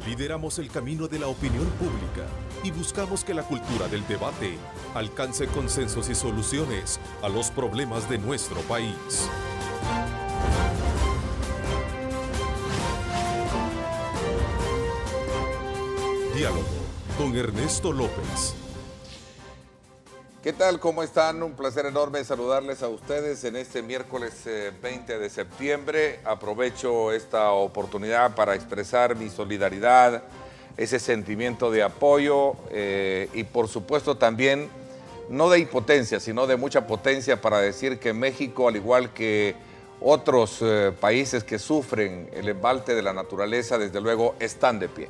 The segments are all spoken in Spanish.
Lideramos el camino de la opinión pública y buscamos que la cultura del debate alcance consensos y soluciones a los problemas de nuestro país. Diálogo con Ernesto López. ¿Qué tal? ¿Cómo están? Un placer enorme saludarles a ustedes en este miércoles 20 de septiembre. Aprovecho esta oportunidad para expresar mi solidaridad, ese sentimiento de apoyo y por supuesto también, no de impotencia, sino de mucha potencia para decir que México, al igual que otros países que sufren el embalte de la naturaleza, desde luego están de pie.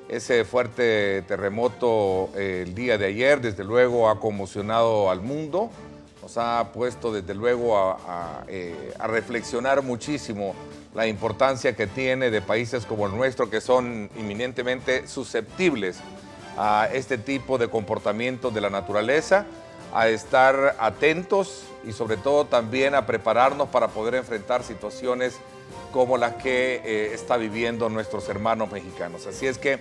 Ese fuerte terremoto el día de ayer, desde luego, ha conmocionado al mundo, nos ha puesto, desde luego, a reflexionar muchísimo la importancia que tiene de países como el nuestro, que son inminentemente susceptibles a este tipo de comportamientos de la naturaleza, a estar atentos y sobre todo también a prepararnos para poder enfrentar situaciones como las que está viviendo nuestros hermanos mexicanos. Así es que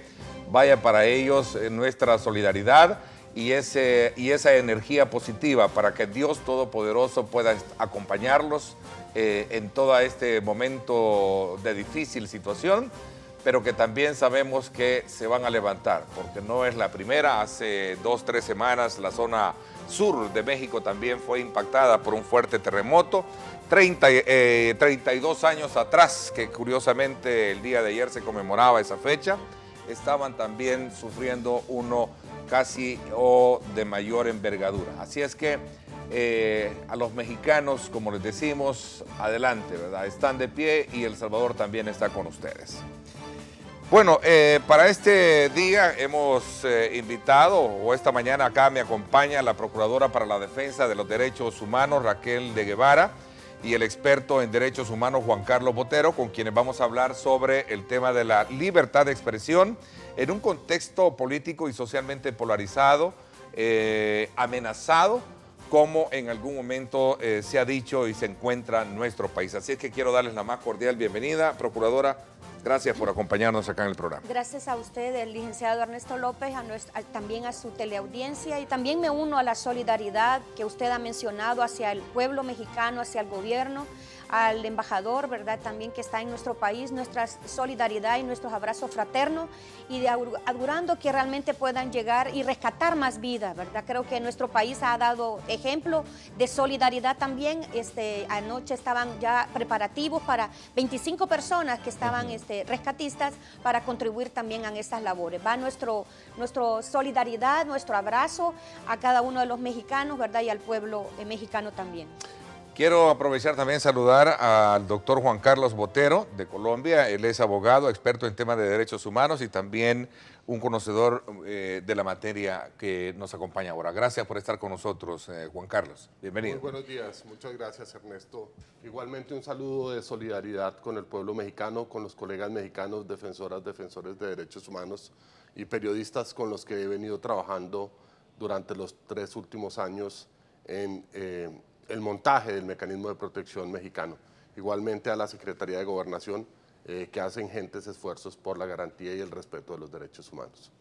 vaya para ellos nuestra solidaridad y esa energía positiva para que Dios Todopoderoso pueda acompañarlos en todo este momento de difícil situación, pero que también sabemos que se van a levantar, porque no es la primera. Hace 2 o 3 semanas la zona sur de México también fue impactada por un fuerte terremoto. 32 años atrás, que curiosamente el día de ayer se conmemoraba esa fecha, estaban también sufriendo uno casi o de mayor envergadura. Así es que a los mexicanos, como les decimos, adelante, ¿verdad? Están de pie y El Salvador también está con ustedes. Bueno, para este día hemos invitado, o esta mañana acá me acompaña la Procuradora para la Defensa de los Derechos Humanos, Raquel de Guevara, y el experto en derechos humanos, Juan Carlos Botero, con quienes vamos a hablar sobre el tema de la libertad de expresión en un contexto político y socialmente polarizado, amenazado, como en algún momento se ha dicho y se encuentra nuestro país. Así es que quiero darles la más cordial bienvenida, Procuradora. Gracias por acompañarnos acá en el programa. Gracias a usted, el licenciado Ernesto López, también a su teleaudiencia, y también me uno a la solidaridad que usted ha mencionado hacia el pueblo mexicano, hacia el gobierno, al embajador, ¿verdad?, también que está en nuestro país, nuestra solidaridad y nuestros abrazos fraternos, y augurando que realmente puedan llegar y rescatar más vidas, ¿verdad? Creo que nuestro país ha dado ejemplo de solidaridad también. Anoche estaban ya preparativos para 25 personas que estaban rescatistas para contribuir también a estas labores. Va nuestra solidaridad, nuestro abrazo a cada uno de los mexicanos, ¿verdad?, y al pueblo mexicano también. Quiero aprovechar también saludar al doctor Juan Carlos Botero de Colombia. Él es abogado, experto en temas de derechos humanos y también un conocedor de la materia que nos acompaña ahora. Gracias por estar con nosotros, Juan Carlos. Bienvenido. Muy buenos días, muchas gracias, Ernesto. Igualmente un saludo de solidaridad con el pueblo mexicano, con los colegas mexicanos, defensores de derechos humanos y periodistas con los que he venido trabajando durante los 3 últimos años en el montaje del mecanismo de protección mexicano. Igualmente a la Secretaría de Gobernación, que hace ingentes esfuerzos por la garantía y el respeto de los derechos humanos.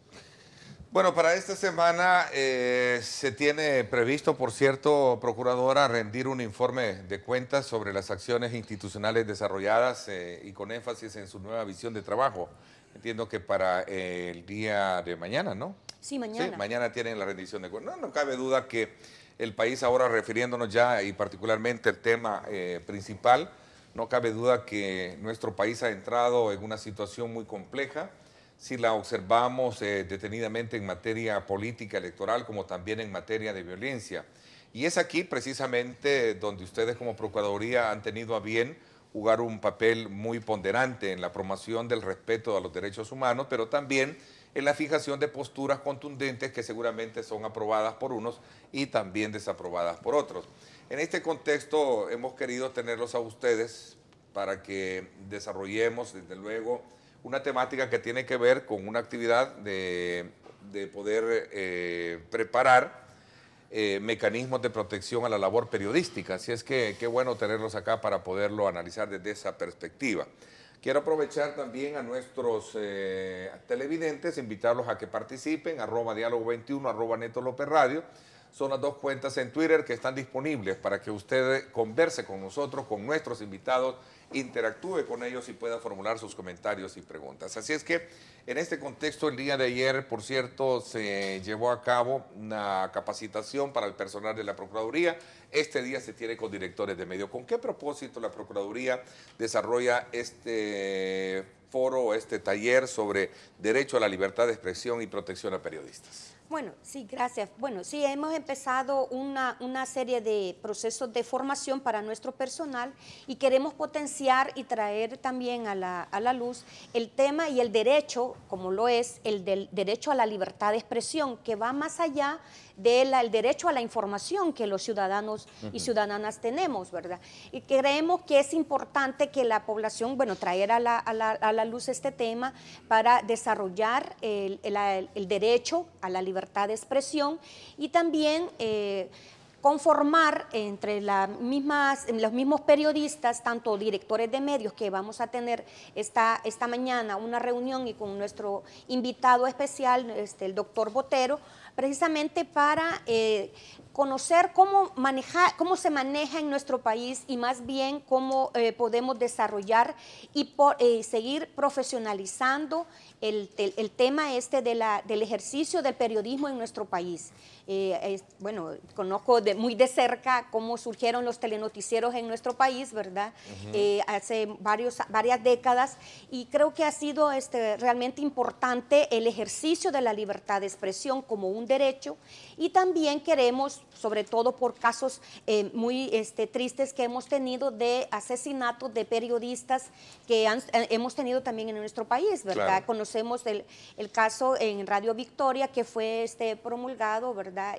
Bueno, para esta semana se tiene previsto, por cierto, Procuradora, rendir un informe de cuentas sobre las acciones institucionales desarrolladas y con énfasis en su nueva visión de trabajo. Entiendo que para el día de mañana, ¿no? Sí, mañana. Sí, mañana tienen la rendición de cuentas. No cabe duda que el país ahora, refiriéndonos ya y particularmente el tema principal, no cabe duda que nuestro país ha entrado en una situación muy compleja, si la observamos detenidamente en materia política electoral como también en materia de violencia. Y es aquí precisamente donde ustedes como Procuraduría han tenido a bien jugar un papel muy ponderante en la promoción del respeto a los derechos humanos, pero también en la fijación de posturas contundentes que seguramente son aprobadas por unos y también desaprobadas por otros. En este contexto hemos querido tenerlos a ustedes para que desarrollemos, desde luego, una temática que tiene que ver con una actividad de poder preparar mecanismos de protección a la labor periodística. Así es que qué bueno tenerlos acá para poderlo analizar desde esa perspectiva. Quiero aprovechar también a nuestros televidentes, invitarlos a que participen, @diálogo21, @Neto López Radio. Son las dos cuentas en Twitter que están disponibles para que usted converse con nosotros, con nuestros invitados, interactúe con ellos y pueda formular sus comentarios y preguntas. Así es que en este contexto, el día de ayer, por cierto, se llevó a cabo una capacitación para el personal de la Procuraduría. Este día se tiene con directores de medios. ¿Con qué propósito la Procuraduría desarrolla este foro, este taller sobre derecho a la libertad de expresión y protección a periodistas? Bueno, sí, gracias. Bueno, sí, hemos empezado una serie de procesos de formación para nuestro personal y queremos potenciar y traer también a la luz el tema y el derecho, como lo es el del derecho a la libertad de expresión, que va más allá del derecho a la información que los ciudadanos y ciudadanas tenemos, ¿verdad? Y creemos que es importante que la población, bueno, traer a la luz este tema para desarrollar el derecho a la libertad de expresión y también conformar entre los mismos periodistas, tanto directores de medios, que vamos a tener esta mañana una reunión y con nuestro invitado especial, el doctor Botero, precisamente para conocer cómo se maneja en nuestro país y más bien cómo podemos desarrollar y seguir profesionalizando el tema del ejercicio del periodismo en nuestro país. Bueno, conozco muy de cerca cómo surgieron los telenoticieros en nuestro país, ¿verdad? Hace varias décadas, y creo que ha sido realmente importante el ejercicio de la libertad de expresión como un derecho, y también queremos, sobre todo por casos muy tristes que hemos tenido de asesinatos de periodistas que hemos tenido también en nuestro país, ¿verdad? Claro. Conocemos el caso en Radio Victoria que fue promulgado, ¿verdad?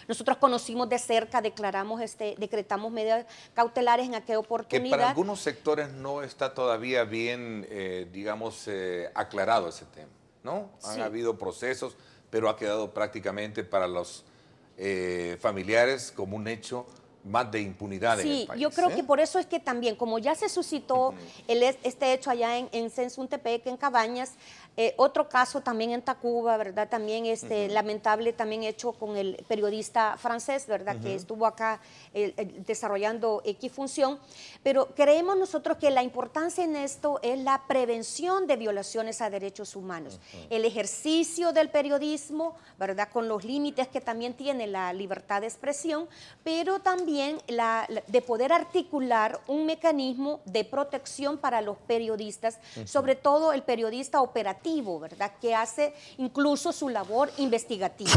Nosotros conocimos de cerca, decretamos medidas cautelares en aquella oportunidad. Que para algunos sectores no está todavía bien, digamos, aclarado ese tema, ¿no? Sí. Han habido procesos, pero ha quedado prácticamente para los familiares como un hecho más de impunidad en el país. Sí, yo creo que por eso es que también, como ya se suscitó este hecho allá en Sensuntepec, en Cabañas, otro caso también en Tacuba, ¿verdad? También lamentable también hecho con el periodista francés, ¿verdad? Que estuvo acá desarrollando Equifunción. Pero creemos nosotros que la importancia en esto es la prevención de violaciones a derechos humanos. El ejercicio del periodismo, ¿verdad? Con los límites que también tiene la libertad de expresión, pero también de poder articular un mecanismo de protección para los periodistas, sobre todo el periodista operativo, ¿verdad? Que hace incluso su labor investigativa.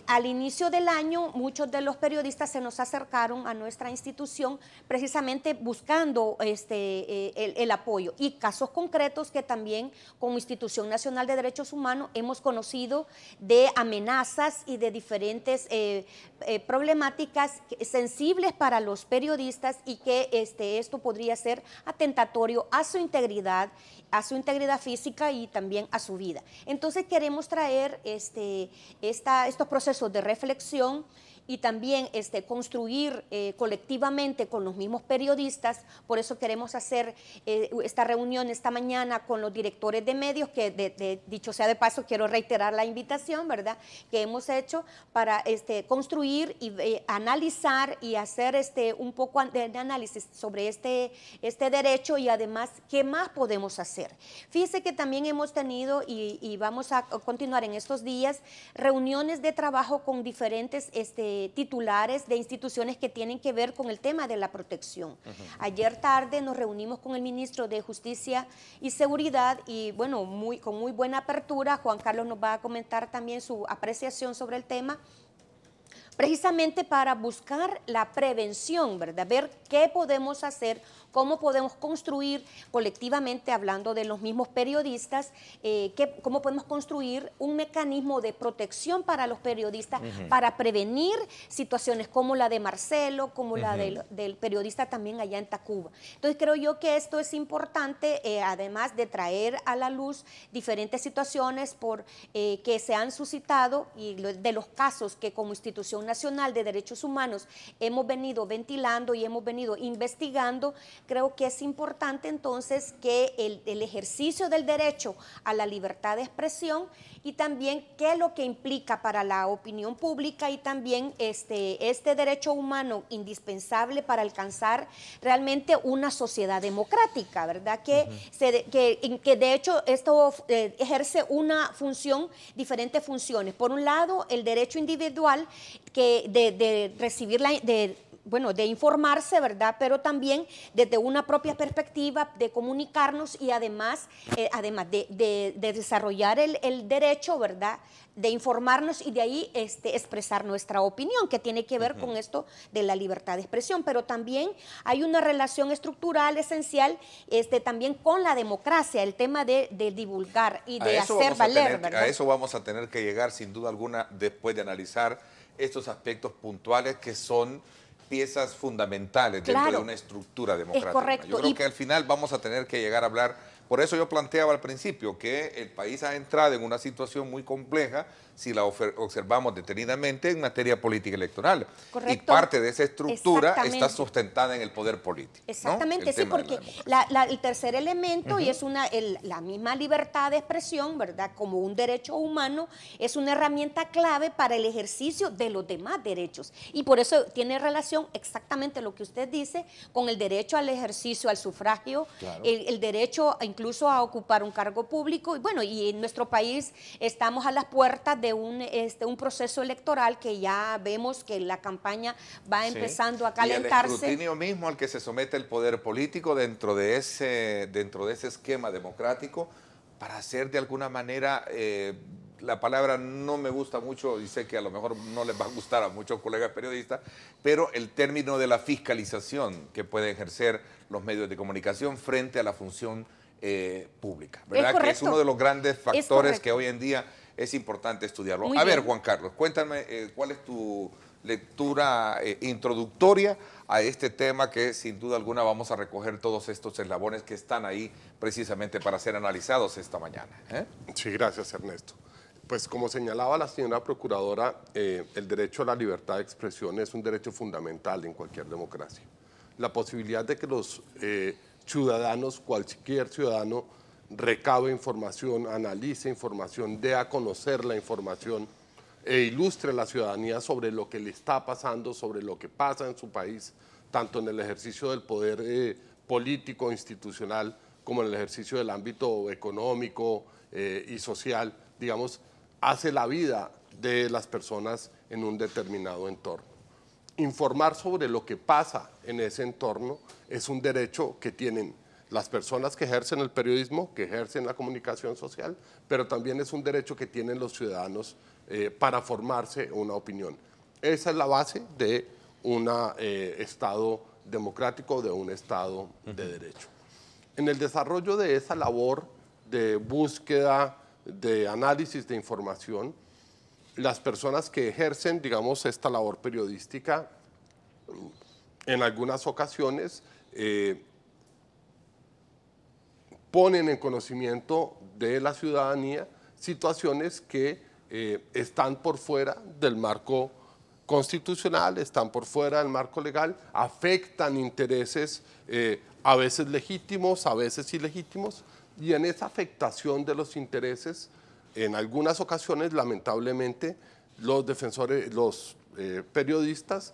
Al inicio del año, muchos de los periodistas se nos acercaron a nuestra institución precisamente buscando el apoyo, y casos concretos que también como Institución Nacional de Derechos Humanos hemos conocido de amenazas y de diferentes problemáticas sensibles para los periodistas, y que esto podría ser atentatorio a su integridad física y también a su vida. Entonces queremos traer estos procesos de reflexión y también construir colectivamente con los mismos periodistas. Por eso queremos hacer esta reunión esta mañana con los directores de medios, que dicho sea de paso, quiero reiterar la invitación, ¿verdad?, que hemos hecho para construir y analizar y hacer un poco de análisis sobre este derecho, y además qué más podemos hacer. Fíjese que también hemos tenido y vamos a continuar en estos días reuniones de trabajo con diferentes titulares de instituciones que tienen que ver con el tema de la protección. Ayer tarde nos reunimos con el ministro de Justicia y Seguridad y, bueno, con muy buena apertura. Juan Carlos nos va a comentar también su apreciación sobre el tema, precisamente para buscar la prevención, ¿verdad? Ver qué podemos hacer, cómo podemos construir colectivamente, hablando de los mismos periodistas, cómo podemos construir un mecanismo de protección para los periodistas para prevenir situaciones como la de Marcelo, como la del periodista también allá en Tacuba. Entonces creo yo que esto es importante, además de traer a la luz diferentes situaciones que se han suscitado, y de los casos que como Institución Nacional de Derechos Humanos hemos venido ventilando y hemos venido investigando. creo que es importante entonces que el ejercicio del derecho a la libertad de expresión y también qué es lo que implica para la opinión pública y también este derecho humano indispensable para alcanzar realmente una sociedad democrática, ¿verdad? Que de hecho esto ejerce una función, diferentes funciones. Por un lado, el derecho individual de recibir de informarse, ¿verdad? Pero también desde una propia perspectiva de comunicarnos y además de desarrollar el derecho, ¿verdad? De informarnos y de ahí expresar nuestra opinión, que tiene que ver con esto de la libertad de expresión. Pero también hay una relación estructural esencial también con la democracia, el tema de divulgar y de hacer valer, ¿verdad? A eso vamos a tener que llegar sin duda alguna después de analizar estos aspectos puntuales que son piezas fundamentales dentro de una estructura democrática. Es correcto. Yo creo que al final vamos a tener que llegar a hablar, por eso yo planteaba al principio que el país ha entrado en una situación muy compleja si la observamos detenidamente en materia política electoral. Correcto. Y parte de esa estructura está sustentada en el poder político. Exactamente, ¿no? sí, porque el tercer elemento, y es la misma libertad de expresión, ¿verdad? Como un derecho humano, es una herramienta clave para el ejercicio de los demás derechos. Y por eso tiene relación exactamente lo que usted dice con el derecho al ejercicio, al sufragio, claro, el derecho incluso a ocupar un cargo público. Y bueno, y en nuestro país estamos a las puertas de un proceso electoral que ya vemos que la campaña va empezando a calentarse. Y el escrutinio mismo al que se somete el poder político dentro de ese esquema democrático para hacer de alguna manera, la palabra no me gusta mucho y sé que a lo mejor no les va a gustar a muchos colegas periodistas, pero el término de la fiscalización que pueden ejercer los medios de comunicación frente a la función pública, ¿verdad? Que es uno de los grandes factores que hoy en día es importante estudiarlo. A ver, Juan Carlos, cuéntame cuál es tu lectura introductoria a este tema que sin duda alguna vamos a recoger todos estos eslabones que están ahí precisamente para ser analizados esta mañana. Sí, gracias, Ernesto. Pues como señalaba la señora Procuradora, el derecho a la libertad de expresión es un derecho fundamental en cualquier democracia. La posibilidad de que los ciudadanos, cualquier ciudadano, recabe información, analice información, dé a conocer la información e ilustre a la ciudadanía sobre lo que le está pasando, sobre lo que pasa en su país, tanto en el ejercicio del poder político, institucional, como en el ejercicio del ámbito económico y social, digamos, hace la vida de las personas en un determinado entorno. Informar sobre lo que pasa en ese entorno es un derecho que tienen las personas que ejercen el periodismo, que ejercen la comunicación social, pero también es un derecho que tienen los ciudadanos para formarse una opinión. Esa es la base de un Estado democrático, de un Estado de derecho. En el desarrollo de esa labor de búsqueda, de análisis de información, las personas que ejercen, digamos, esta labor periodística, en algunas ocasiones ponen en conocimiento de la ciudadanía situaciones que están por fuera del marco constitucional, están por fuera del marco legal, afectan intereses a veces legítimos, a veces ilegítimos, y en esa afectación de los intereses, en algunas ocasiones, lamentablemente, los defensores, los periodistas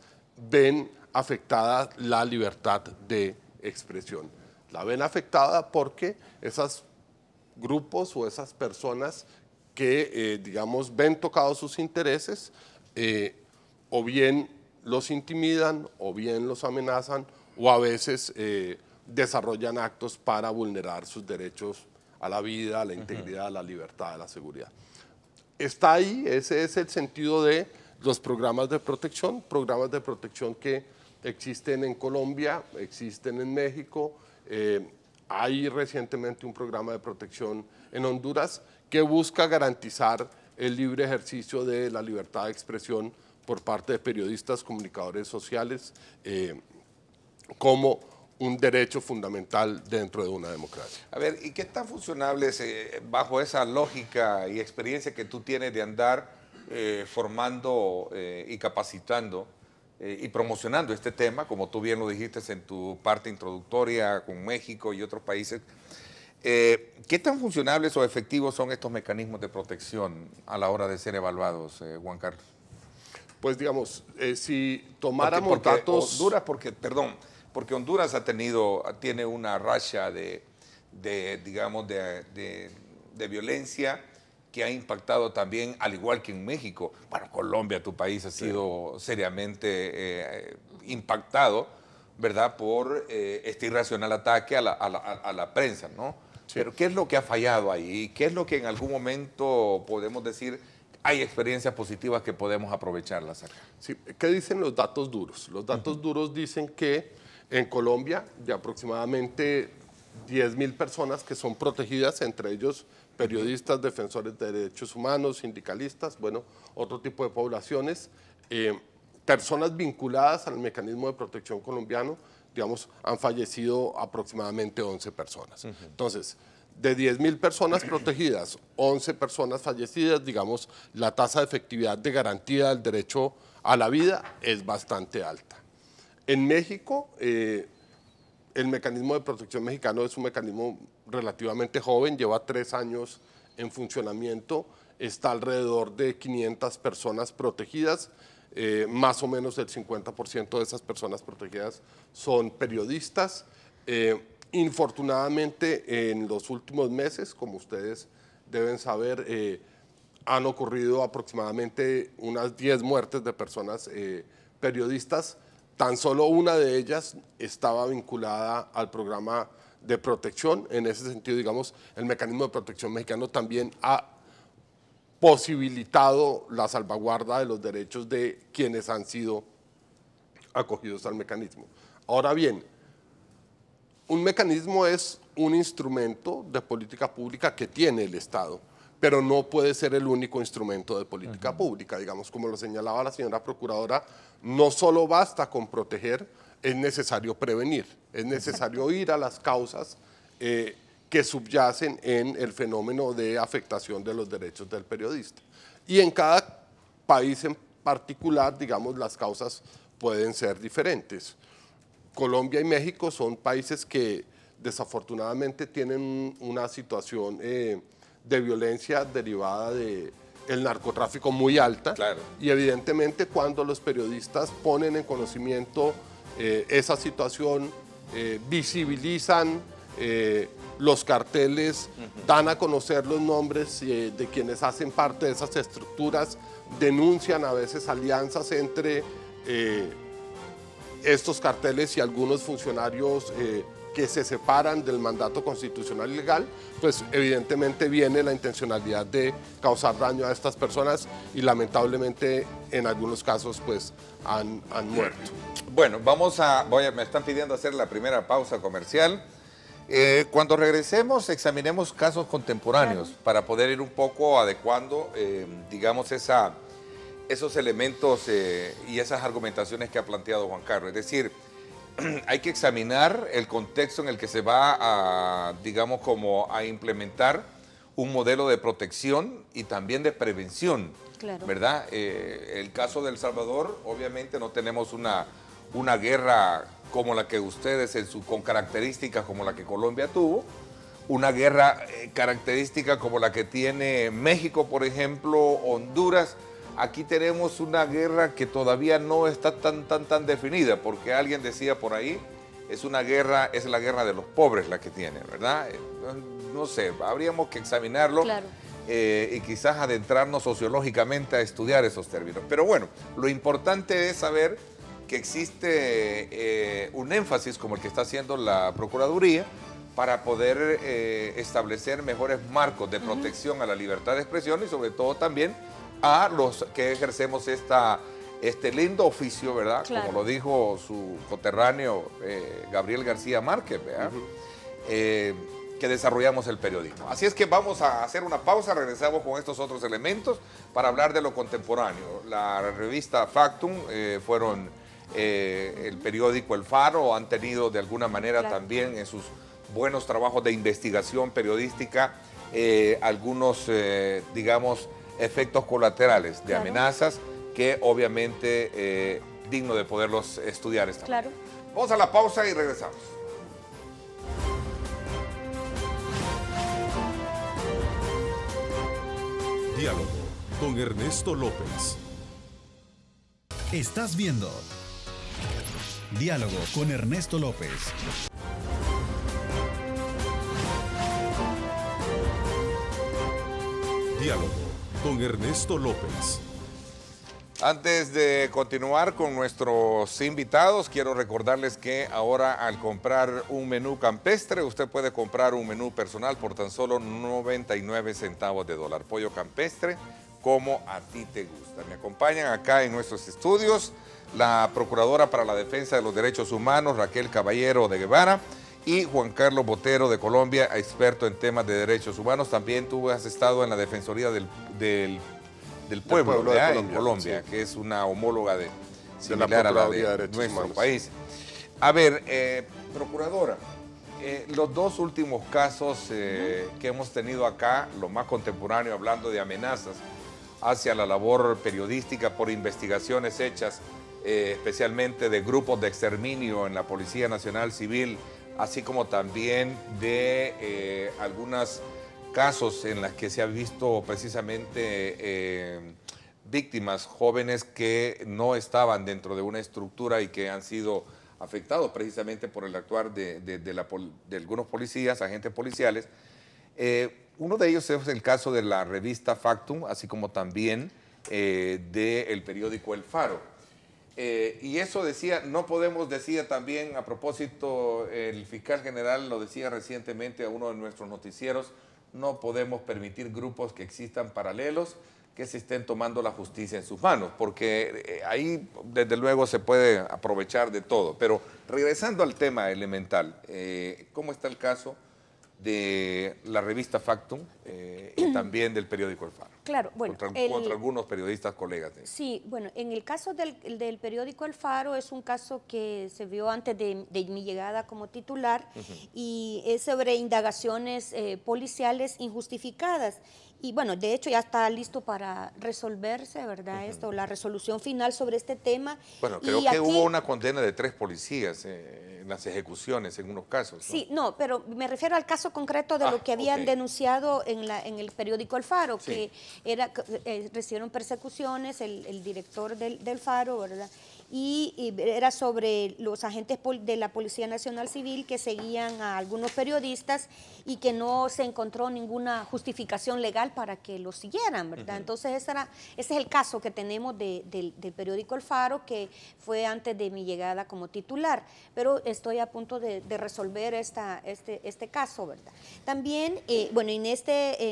ven afectada la libertad de expresión. La ven afectada porque esos grupos o esas personas que, digamos, ven tocados sus intereses, o bien los intimidan, o bien los amenazan, o a veces desarrollan actos para vulnerar sus derechos a la vida, a la integridad, a la libertad, a la seguridad. Está ahí, ese es el sentido de los programas de protección que existen en Colombia, existen en México. Hay recientemente un programa de protección en Honduras que busca garantizar el libre ejercicio de la libertad de expresión por parte de periodistas, comunicadores sociales, como un derecho fundamental dentro de una democracia. A ver, ¿y qué tan funcionable es, bajo esa lógica y experiencia que tú tienes de andar formando y capacitando y promocionando este tema, como tú bien lo dijiste en tu parte introductoria con México y otros países. ¿Qué tan funcionables o efectivos son estos mecanismos de protección a la hora de ser evaluados, Juan Carlos? Pues digamos, si tomáramos datos... Honduras, porque Honduras tiene una racha de violencia que ha impactado también, al igual que en México. Bueno, Colombia, tu país, ha sido seriamente impactado, ¿verdad?, por este irracional ataque a la prensa, ¿no? Sí. Pero ¿qué es lo que ha fallado ahí? ¿Qué es lo que en algún momento podemos decir hay experiencias positivas que podemos aprovecharlas acá? Sí. ¿Qué dicen los datos duros? Los datos duros dicen que en Colombia de aproximadamente 10.000 personas que son protegidas, entre ellos periodistas, defensores de derechos humanos, sindicalistas, bueno, otro tipo de poblaciones, personas vinculadas al mecanismo de protección colombiano, digamos, han fallecido aproximadamente 11 personas. Entonces, de 10.000 personas protegidas, 11 personas fallecidas, digamos, la tasa de efectividad de garantía del derecho a la vida es bastante alta. En México, el mecanismo de protección mexicano es un mecanismo relativamente joven, lleva 3 años en funcionamiento, está alrededor de 500 personas protegidas, más o menos el 50% de esas personas protegidas son periodistas. Infortunadamente, en los últimos meses, como ustedes deben saber, han ocurrido aproximadamente unas 10 muertes de personas periodistas. Tan solo una de ellas estaba vinculada al programa de protección. En ese sentido, digamos, el mecanismo de protección mexicano también ha posibilitado la salvaguarda de los derechos de quienes han sido acogidos al mecanismo. Ahora bien, un mecanismo es un instrumento de política pública que tiene el Estado, pero no puede ser el único instrumento de política pública. Digamos, como lo señalaba la señora procuradora, no solo basta con proteger, es necesario prevenir, es necesario ir a las causas que subyacen en el fenómeno de afectación de los derechos del periodista. Y en cada país en particular, digamos, las causas pueden ser diferentes. Colombia y México son países que desafortunadamente tienen una situación de violencia derivada del narcotráfico muy alta. Claro. Y evidentemente cuando los periodistas ponen en conocimiento esa situación, visibilizan los carteles, dan a conocer los nombres de quienes hacen parte de esas estructuras, denuncian a veces alianzas entre estos carteles y algunos funcionarios que se separan del mandato constitucional y legal, pues evidentemente viene la intencionalidad de causar daño a estas personas y lamentablemente en algunos casos pues han muerto. Bueno, me están pidiendo hacer la primera pausa comercial. Cuando regresemos examinemos casos contemporáneos para poder ir un poco adecuando, digamos, esos elementos y esas argumentaciones que ha planteado Juan Carlos. Es decir, hay que examinar el contexto en el que se va a, digamos, como a implementar un modelo de protección y también de prevención, claro, ¿verdad? El caso de El Salvador, obviamente no tenemos una guerra como la que ustedes, con características como la que Colombia tuvo, una guerra característica como la que tiene México, por ejemplo, Honduras. Aquí tenemos una guerra que todavía no está tan definida, porque alguien decía por ahí, es la guerra de los pobres la que tiene, ¿verdad? No sé, habríamos que examinarlo, claro, y quizás adentrarnos sociológicamente a estudiar esos términos. Pero bueno, lo importante es saber que existe un énfasis como el que está haciendo la Procuraduría para poder establecer mejores marcos de protección a la libertad de expresión y sobre todo también a los que ejercemos este lindo oficio, ¿verdad? Claro. Como lo dijo su coterráneo Gabriel García Márquez, ¿verdad? Que desarrollamos el periodismo. Así es que vamos a hacer una pausa, regresamos con estos otros elementos para hablar de lo contemporáneo. La revista Factum fueron el periódico El Faro, han tenido de alguna manera, claro, también en sus buenos trabajos de investigación periodística algunos, digamos, efectos colaterales de, claro, amenazas que obviamente digno de poderlos estudiar esta Claro. mañana. Vamos a la pausa y regresamos. Diálogo con Ernesto López. Estás viendo Diálogo con Ernesto López. Diálogo con Ernesto López. Antes de continuar con nuestros invitados, quiero recordarles que ahora al comprar un menú campestre, usted puede comprar un menú personal por tan solo 99 centavos de dólar. Pollo campestre, como a ti te gusta. Me acompañan acá en nuestros estudios la Procuradora para la Defensa de los Derechos Humanos, Raquel Caballero de Guevara, y Juan Carlos Botero de Colombia, experto en temas de derechos humanos. También tú has estado en la Defensoría del pueblo de en Colombia, sí, que es una homóloga similar la a la Procuraduría de de Derechos nuestro Humanos. país. A ver, Procuradora, los dos últimos casos que hemos tenido acá, lo más contemporáneo, hablando de amenazas hacia la labor periodística por investigaciones hechas, especialmente de grupos de exterminio en la Policía Nacional Civil, así como también de algunos casos en los que se ha visto precisamente víctimas jóvenes que no estaban dentro de una estructura y que han sido afectados precisamente por el actuar de algunos policías, agentes policiales. Uno de ellos es el caso de la revista Factum, así como también del periódico El Faro. Y eso decía, no podemos, decía también, a propósito, el fiscal general lo decía recientemente a uno de nuestros noticieros, no podemos permitir grupos que existan paralelos que se estén tomando la justicia en sus manos, porque ahí desde luego se puede aprovechar de todo. Pero regresando al tema elemental, ¿cómo está el caso de la revista Factum y también del periódico El Faro? Claro, bueno. Contra algunos periodistas colegas. Sí, bueno, en el caso del periódico El Faro es un caso que se vio antes de mi llegada como titular y es sobre indagaciones policiales injustificadas. Y bueno, de hecho ya está listo para resolverse, ¿verdad? La resolución final sobre este tema. Bueno, creo que hubo una condena de 3 policías en las ejecuciones en unos casos, ¿no? Sí, no, pero me refiero al caso concreto de lo que habían denunciado en el periódico El Faro, sí, que recibieron persecuciones, el director del Faro, ¿verdad? Y era sobre los agentes de la Policía Nacional Civil que seguían a algunos periodistas y que no se encontró ninguna justificación legal para que los siguieran, ¿verdad? Entonces ese es el caso que tenemos del periódico El Faro, que fue antes de mi llegada como titular, pero estoy a punto de resolver este caso, ¿verdad? También, bueno, en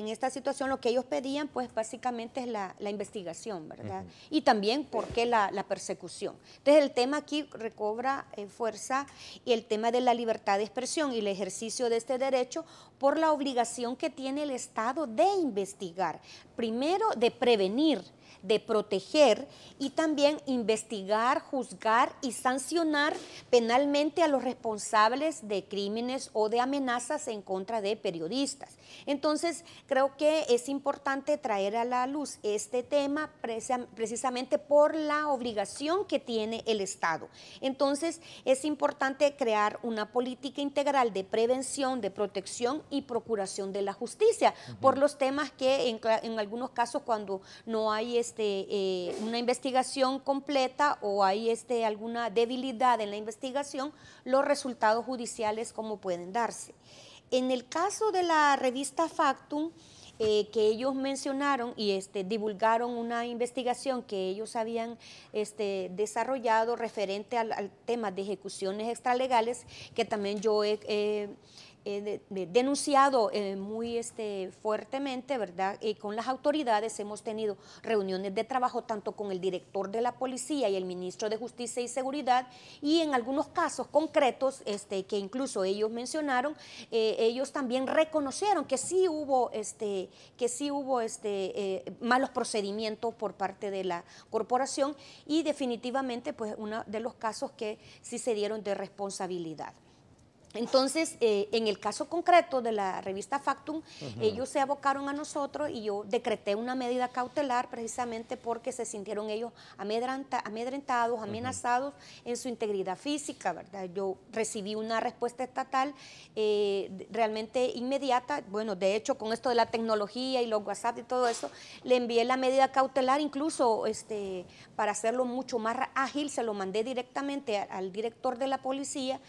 esta situación lo que ellos pedían, pues básicamente es la investigación, ¿verdad? Y también, ¿por qué la persecución? Entonces el tema aquí recobra fuerza y el tema de la libertad de expresión y el ejercicio de este derecho por la obligación que tiene el Estado de investigar, primero de prevenir, de proteger y también investigar, juzgar y sancionar penalmente a los responsables de crímenes o de amenazas en contra de periodistas. Entonces, creo que es importante traer a la luz este tema precisamente por la obligación que tiene el Estado. Entonces, es importante crear una política integral de prevención, de protección y procuración de la justicia por los temas que en algunos casos cuando no hay una investigación completa o hay alguna debilidad en la investigación, los resultados judiciales cómo pueden darse. En el caso de la revista Factum, que ellos mencionaron y divulgaron una investigación que ellos habían desarrollado referente al tema de ejecuciones extralegales, que también yo he denunciado muy fuertemente, ¿verdad? Con las autoridades hemos tenido reuniones de trabajo tanto con el director de la policía y el ministro de Justicia y Seguridad, y en algunos casos concretos que incluso ellos mencionaron, ellos también reconocieron que sí hubo malos procedimientos por parte de la corporación y definitivamente pues uno de los casos que sí se dieron de responsabilidad. Entonces, en el caso concreto de la revista Factum, ellos se abocaron a nosotros y yo decreté una medida cautelar precisamente porque se sintieron ellos amedrentados, amenazados en su integridad física, ¿verdad? Yo recibí una respuesta estatal realmente inmediata. Bueno, de hecho, con esto de la tecnología y los WhatsApp y todo eso, le envié la medida cautelar, incluso para hacerlo mucho más ágil, se lo mandé directamente al director de la policía,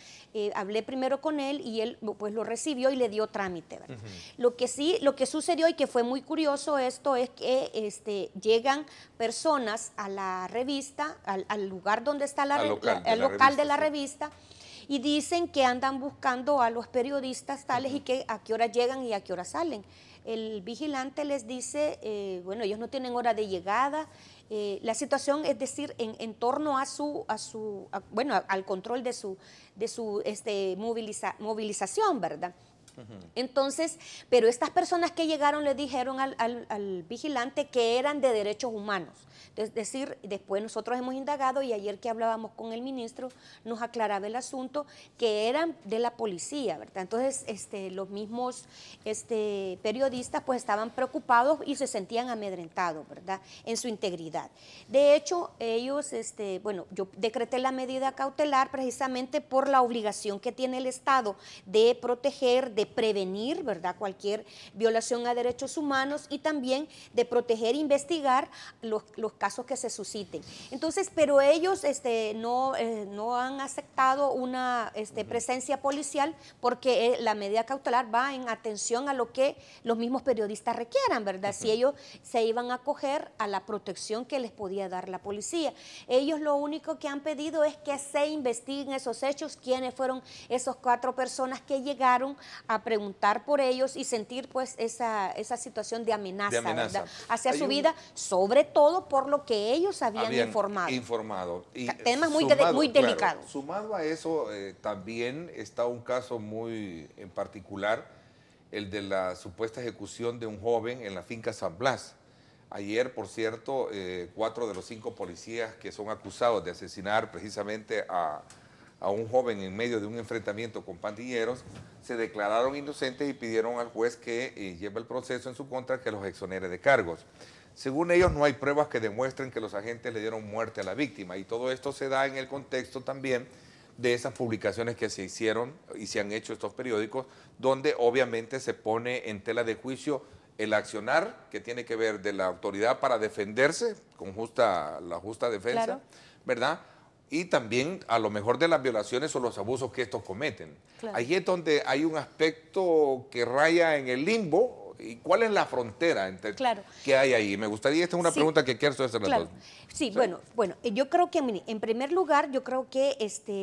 hablé primero con él y él pues lo recibió y le dio trámite, ¿verdad? Lo que sucedió y que fue muy curioso esto es que llegan personas a la revista, al lugar donde está el local de la revista, y dicen que andan buscando a los periodistas tales y que a qué hora llegan y a qué hora salen. El vigilante les dice, bueno, ellos no tienen hora de llegada. La situación, es decir, en torno al control de su movilización, ¿verdad? Entonces, pero estas personas que llegaron le dijeron al vigilante que eran de derechos humanos. Es decir, después nosotros hemos indagado y ayer que hablábamos con el ministro nos aclaraba el asunto que eran de la policía, ¿verdad? Entonces, los mismos periodistas pues estaban preocupados y se sentían amedrentados, ¿verdad? En su integridad. De hecho, ellos, bueno, yo decreté la medida cautelar precisamente por la obligación que tiene el Estado de proteger, de prevenir, ¿verdad?, cualquier violación a derechos humanos y también de proteger e investigar los casos que se susciten. Entonces, pero ellos no han aceptado una presencia policial porque la medida cautelar va en atención a lo que los mismos periodistas requieran, ¿verdad? Si ellos se iban a acoger a la protección que les podía dar la policía. Ellos lo único que han pedido es que se investiguen esos hechos, quiénes fueron esos 4 personas que llegaron a preguntar por ellos y sentir pues esa situación de amenaza, ¿verdad?, hacia su vida, sobre todo por lo que ellos habían informado. Y temas muy delicados. Claro, sumado a eso, también está un caso muy en particular, el de la supuesta ejecución de un joven en la finca San Blas. Ayer, por cierto, 4 de los 5 policías que son acusados de asesinar precisamente a un joven en medio de un enfrentamiento con pandilleros, se declararon inocentes y pidieron al juez que lleve el proceso en su contra, que los exonere de cargos. Según ellos, no hay pruebas que demuestren que los agentes le dieron muerte a la víctima, y todo esto se da en el contexto también de esas publicaciones que se hicieron y se han hecho estos periódicos, donde obviamente se pone en tela de juicio el accionar que tiene que ver de la autoridad para defenderse con la justa defensa, claro, ¿verdad?, y también a lo mejor de las violaciones o los abusos que estos cometen. Claro. Ahí es donde hay un aspecto que raya en el limbo. ¿Y cuál es la frontera entre que hay ahí? Me gustaría, esta es una pregunta que quiero hacer las dos. Sí, bueno, yo creo que en primer lugar, yo creo que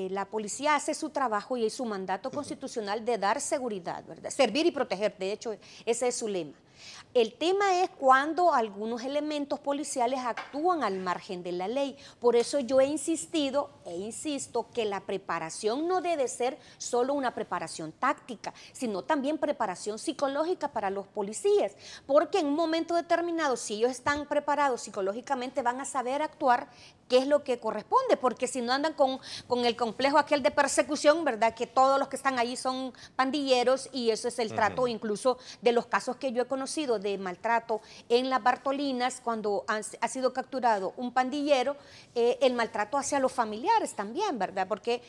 la policía hace su trabajo y es su mandato constitucional de dar seguridad, ¿verdad? Servir y proteger, de hecho, ese es su lema. El tema es cuando algunos elementos policiales actúan al margen de la ley. Por eso yo he insistido e insisto que la preparación no debe ser solo una preparación táctica, sino también preparación psicológica para los policías, porque en un momento determinado, si ellos están preparados psicológicamente, van a saber actuar, qué es lo que corresponde, porque si no andan con el complejo aquel de persecución, ¿verdad?, que todos los que están ahí son pandilleros, y eso es el trato incluso de los casos que yo he conocido de maltrato en las Bartolinas, cuando ha sido capturado un pandillero, el maltrato hacia los familiares también, ¿verdad?, porque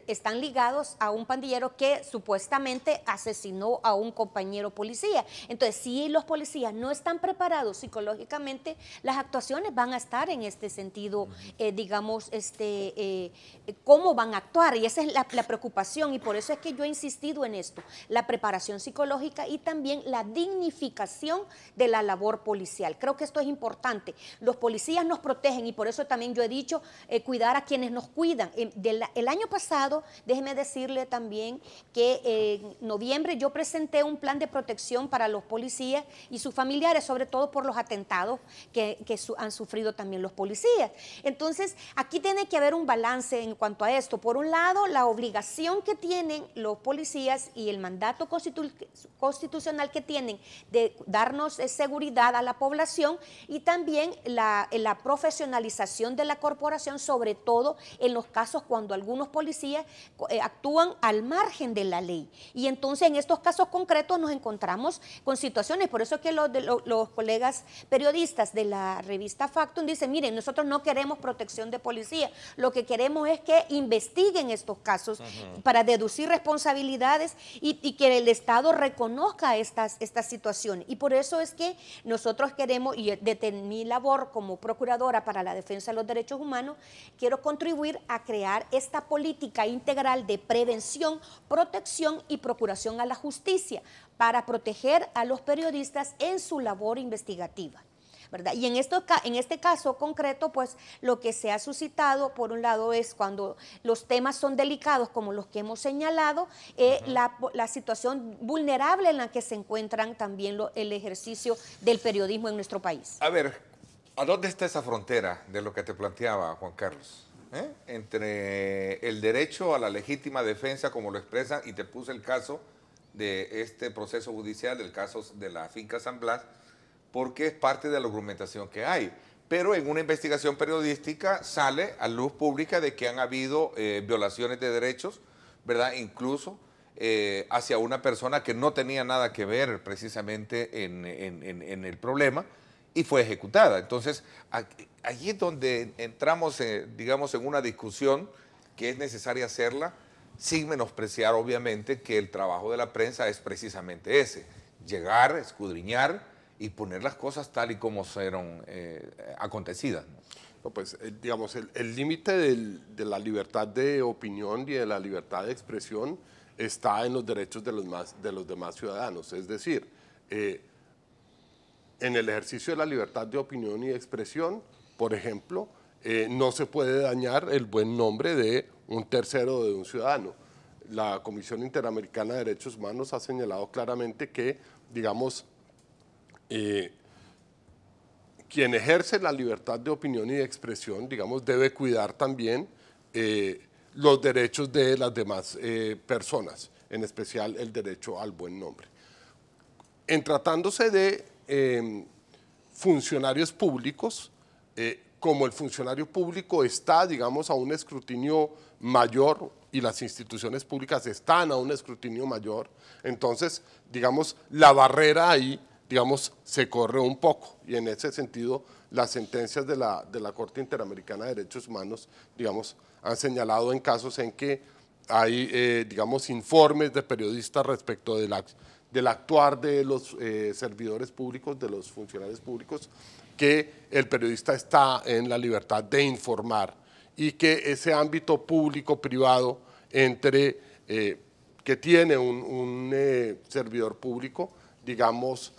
están ligados a un pandillero que supuestamente asesinó a un compañero policía. Entonces, si los policías no están preparados psicológicamente, las actuaciones van a estar en este sentido, digamos, cómo van a actuar, y esa es la preocupación, y por eso es que yo he insistido en esto, la preparación psicológica y también la dignificación de la labor policial. Creo que esto es importante. Los policías nos protegen y por eso también yo he dicho cuidar a quienes nos cuidan. El año pasado, déjeme decirle también que en noviembre yo presenté un plan de protección para los policías y sus familiares, sobre todo por los atentados que han sufrido también los policías. Entonces, aquí tiene que haber un balance en cuanto a esto. Por un lado, la obligación que tienen los policías y el mandato constitucional que tienen de darnos seguridad a la población y también la profesionalización de la corporación, sobre todo en los casos cuando algunos policías actúan al margen de la ley. Y entonces en estos casos concretos nos encontramos con situaciones, por eso es que los colegas periodistas de la revista Factum dicen, miren, nosotros no queremos protección de policía, lo que queremos es que investiguen estos casos para deducir responsabilidades y que el Estado reconozca estas situaciones. Y por eso es que nosotros queremos, y desde mi labor como procuradora para la defensa de los derechos humanos, quiero contribuir a crear esta política integral de prevención, protección y procuración a la justicia para proteger a los periodistas en su labor investigativa, ¿verdad? Y en este caso concreto, pues lo que se ha suscitado, por un lado, es cuando los temas son delicados, como los que hemos señalado, la situación vulnerable en la que se encuentran también el ejercicio del periodismo en nuestro país. A ver, ¿a dónde está esa frontera de lo que te planteaba Juan Carlos? Entre el derecho a la legítima defensa, como lo expresan, y te puse el caso de este proceso judicial, del caso de la finca San Blas, porque es parte de la argumentación que hay. Pero en una investigación periodística sale a luz pública de que han habido violaciones de derechos, ¿verdad? Incluso hacia una persona que no tenía nada que ver precisamente en el problema y fue ejecutada. Entonces, allí es donde entramos, digamos, en una discusión que es necesaria hacerla, sin menospreciar, obviamente, que el trabajo de la prensa es precisamente ese, llegar, escudriñar y poner las cosas tal y como fueron acontecidas, ¿no? No, pues, digamos, el límite de la libertad de opinión y de la libertad de expresión está en los derechos de los demás ciudadanos. Es decir, en el ejercicio de la libertad de opinión y de expresión, por ejemplo, no se puede dañar el buen nombre de un tercero, de un ciudadano. La Comisión Interamericana de Derechos Humanos ha señalado claramente que, digamos, quien ejerce la libertad de opinión y de expresión, digamos, debe cuidar también los derechos de las demás personas, en especial el derecho al buen nombre. En tratándose de funcionarios públicos, como el funcionario público está, digamos, a un escrutinio mayor y las instituciones públicas están a un escrutinio mayor, entonces, digamos, la barrera ahí, digamos, se corre un poco, y en ese sentido las sentencias de la Corte Interamericana de Derechos Humanos, digamos, han señalado en casos en que hay, digamos, informes de periodistas respecto del actuar de los servidores públicos, de los funcionarios públicos, que el periodista está en la libertad de informar y que ese ámbito público-privado entre que tiene un servidor público, digamos,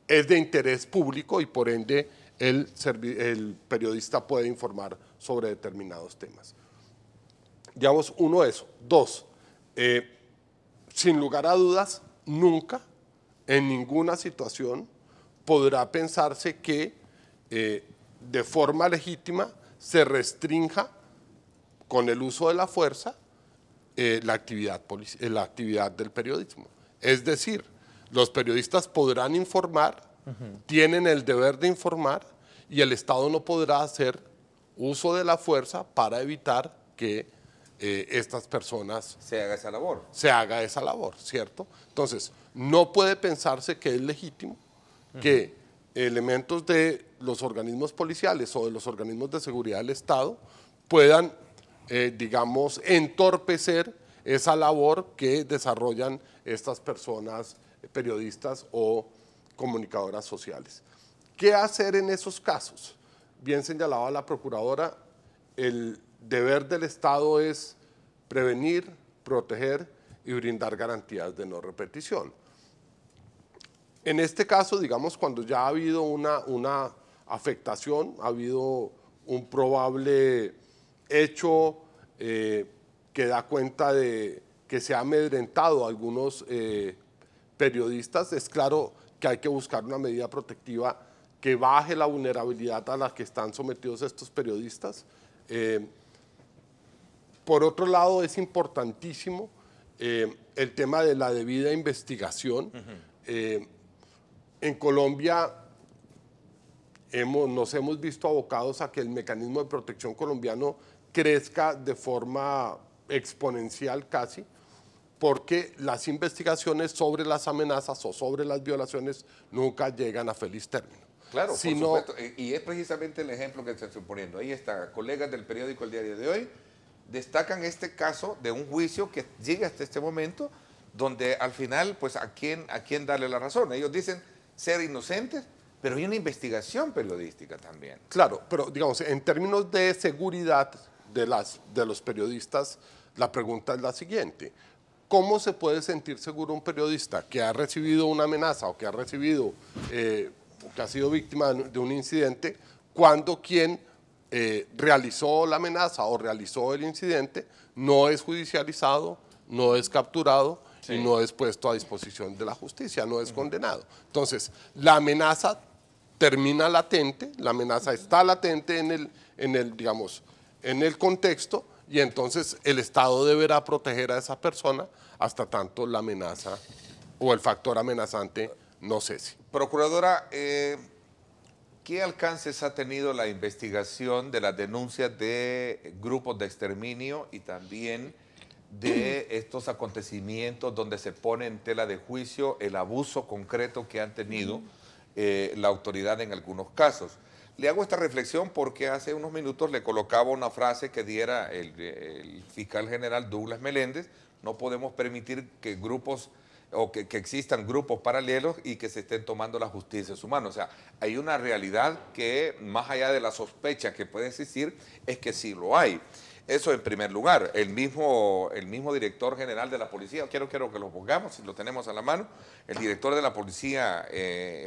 es de interés público y por ende el periodista puede informar sobre determinados temas. Digamos, uno, eso. Dos, sin lugar a dudas, nunca, en ninguna situación, podrá pensarse que de forma legítima se restrinja con el uso de la fuerza la actividad del periodismo. Es decir, los periodistas podrán informar, tienen el deber de informar y el Estado no podrá hacer uso de la fuerza para evitar que estas personas se haga esa labor. Se haga esa labor, ¿cierto? Entonces, no puede pensarse que es legítimo que elementos de los organismos policiales o de los organismos de seguridad del Estado puedan, digamos, entorpecer esa labor que desarrollan estas personas periodistas o comunicadoras sociales. ¿Qué hacer en esos casos? Bien señalaba la procuradora, el deber del Estado es prevenir, proteger y brindar garantías de no repetición. En este caso, digamos, cuando ya ha habido una afectación, ha habido un probable hecho que da cuenta de que se ha amedrentado a algunos periodistas, es claro que hay que buscar una medida protectiva que baje la vulnerabilidad a la que están sometidos estos periodistas. Por otro lado, es importantísimo el tema de la debida investigación. En Colombia nos hemos visto abocados a que el mecanismo de protección colombiano crezca de forma exponencial casi, porque las investigaciones sobre las amenazas o sobre las violaciones nunca llegan a feliz término. Claro, por supuesto, y es precisamente el ejemplo que se estoy poniendo. Ahí está, colegas del periódico El Diario de Hoy destacan este caso de un juicio que llega hasta este momento, donde al final, pues, ¿a quién darle la razón? Ellos dicen ser inocentes, pero hay una investigación periodística también. Claro, pero digamos, en términos de seguridad de los periodistas, la pregunta es la siguiente. ¿Cómo se puede sentir seguro un periodista que ha recibido una amenaza o que ha recibido, que ha sido víctima de un incidente, cuando quien realizó la amenaza o realizó el incidente no es judicializado, no es capturado y no es puesto a disposición de la justicia, no es condenado? Entonces, la amenaza termina latente, la amenaza está latente en el contexto, y entonces el Estado deberá proteger a esa persona hasta tanto la amenaza o el factor amenazante no cese. Procuradora, ¿qué alcances ha tenido la investigación de las denuncias de grupos de exterminio y también de estos acontecimientos donde se pone en tela de juicio el abuso concreto que han tenido la autoridad en algunos casos? Le hago esta reflexión porque hace unos minutos le colocaba una frase que diera el fiscal general Douglas Meléndez: no podemos permitir que grupos o que existan grupos paralelos y que se estén tomando la justicia en sus manos. O sea, hay una realidad que, más allá de la sospecha que puede existir, es que sí lo hay. Eso en primer lugar. El mismo director general de la policía, quiero que lo pongamos, si lo tenemos a la mano, el director de la policía,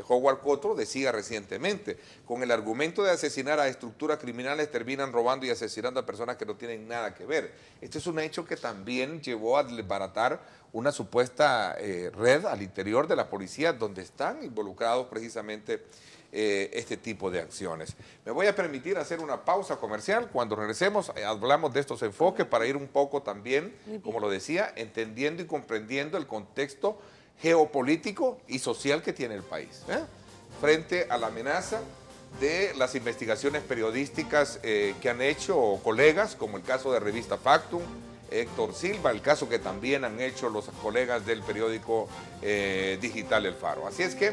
Howard Cotro, decía recientemente: con el argumento de asesinar a estructuras criminales terminan robando y asesinando a personas que no tienen nada que ver. Este es un hecho que también llevó a desbaratar una supuesta red al interior de la policía, donde están involucrados precisamente este tipo de acciones. Me voy a permitir hacer una pausa comercial. Cuando regresemos hablamos de estos enfoques para ir un poco también, como lo decía, entendiendo y comprendiendo el contexto geopolítico y social que tiene el país, frente a la amenaza de las investigaciones periodísticas que han hecho colegas, como el caso de Revista Factum, Héctor Silva, el caso que también han hecho los colegas del periódico digital El Faro. Así es que